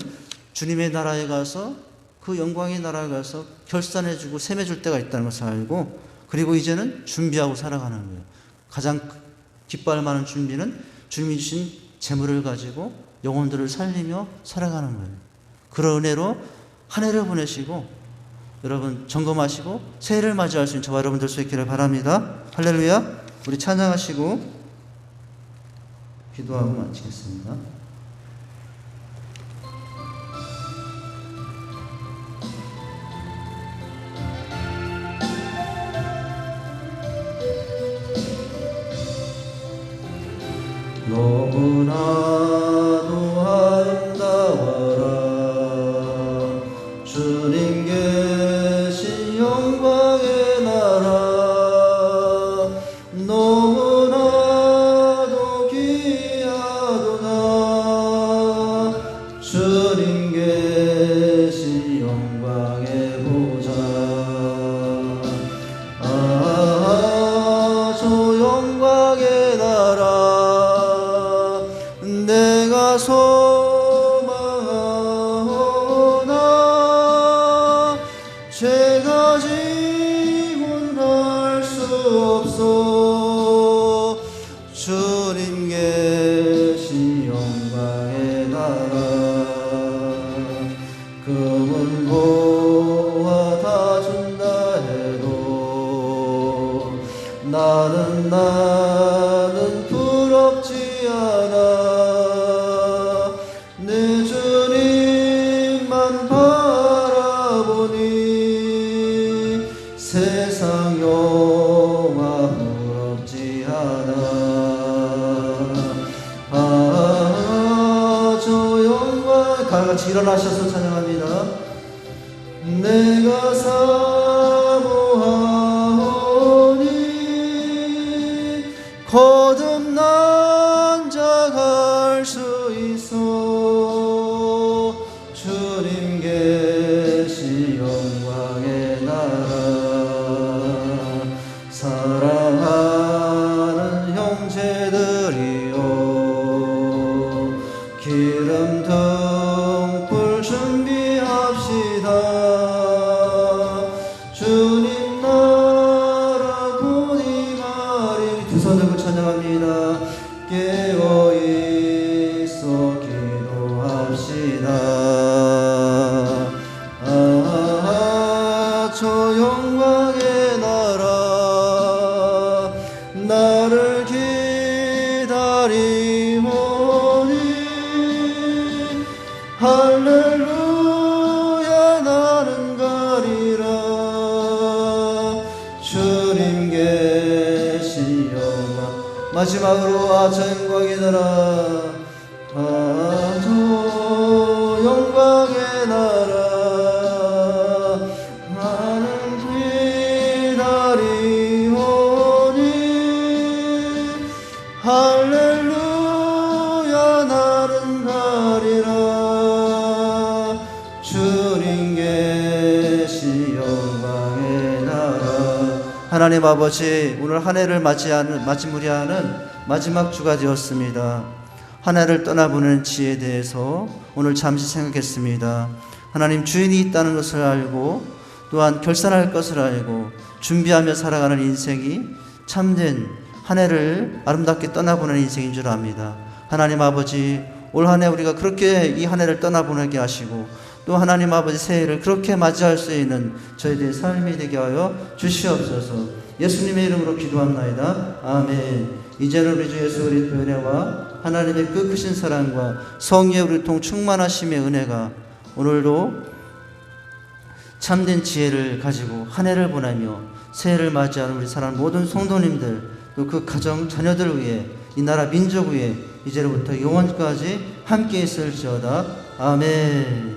주님의 나라에 가서 그 영광의 나라에 가서 결산해주고 셈해줄 때가 있다는 것을 알고 그리고 이제는 준비하고 살아가는 거예요. 가장 기뻐할 만한 준비는 주님이 주신 재물을 가지고 영혼들을 살리며 살아가는 거예요. 그런 은혜로 한 해를 보내시고 여러분 점검하시고 새해를 맞이할 수 있는 저와 여러분들 수 있기를 바랍니다. 할렐루야. 우리 찬양하시고 기도하고 마치겠습니다. 너무나도 아름다워라 주님 계신 영광의 나라 너무나도 귀하도다 주님 계신 영광의 보좌 저 영광의 나라 내가 소망하오나 죄가 지고는 갈 수 없어 주님 계신 영광의 나라 금은 보아 다 준다 해도 나는 부럽지 않아 내 주님만 바라보니 세상 영화 부럽지 않아 저 영광 다같이 일어나셔서 찬양합니다. 내가 사모하오니 거듭난 자 갈 수 있어 주님 계시 영광의 나라 사랑하는 형제들이여 기름 등불 준비 주님 계신 영광 마지막으로 저 영광의 나라 저 영광의 나라 나는 기다리오니 할렐루야 나는 가리라 주님 계신 영광의 나라. 하나님 아버지, 오늘 한 해를 맞이무리하는 마지막 주가 되었습니다. 한 해를 떠나보는 지에 대해서 오늘 잠시 생각했습니다. 하나님 주인이 있다는 것을 알고 또한 결산할 것을 알고 준비하며 살아가는 인생이 참된 한 해를 아름답게 떠나보는 인생인 줄 압니다. 하나님 아버지, 올 한 해 우리가 그렇게 이 한 해를 떠나보내게 하시고 또 하나님 아버지 새해를 그렇게 맞이할 수 있는 저희들의 삶이 되게 하여 주시옵소서. 예수님의 이름으로 기도합나이다. 아멘. 이제는 우리 주 예수 그리스도의 은혜와 하나님의 그 크신 사랑과 성령의 우리 통 충만하심의 은혜가 오늘도 참된 지혜를 가지고 한 해를 보내며 새해를 맞이하는 우리 사랑 모든 성도님들 또 그 가정 자녀들 위해 이 나라 민족 위에 이제로부터 영원까지 함께 있을지어다. 아멘.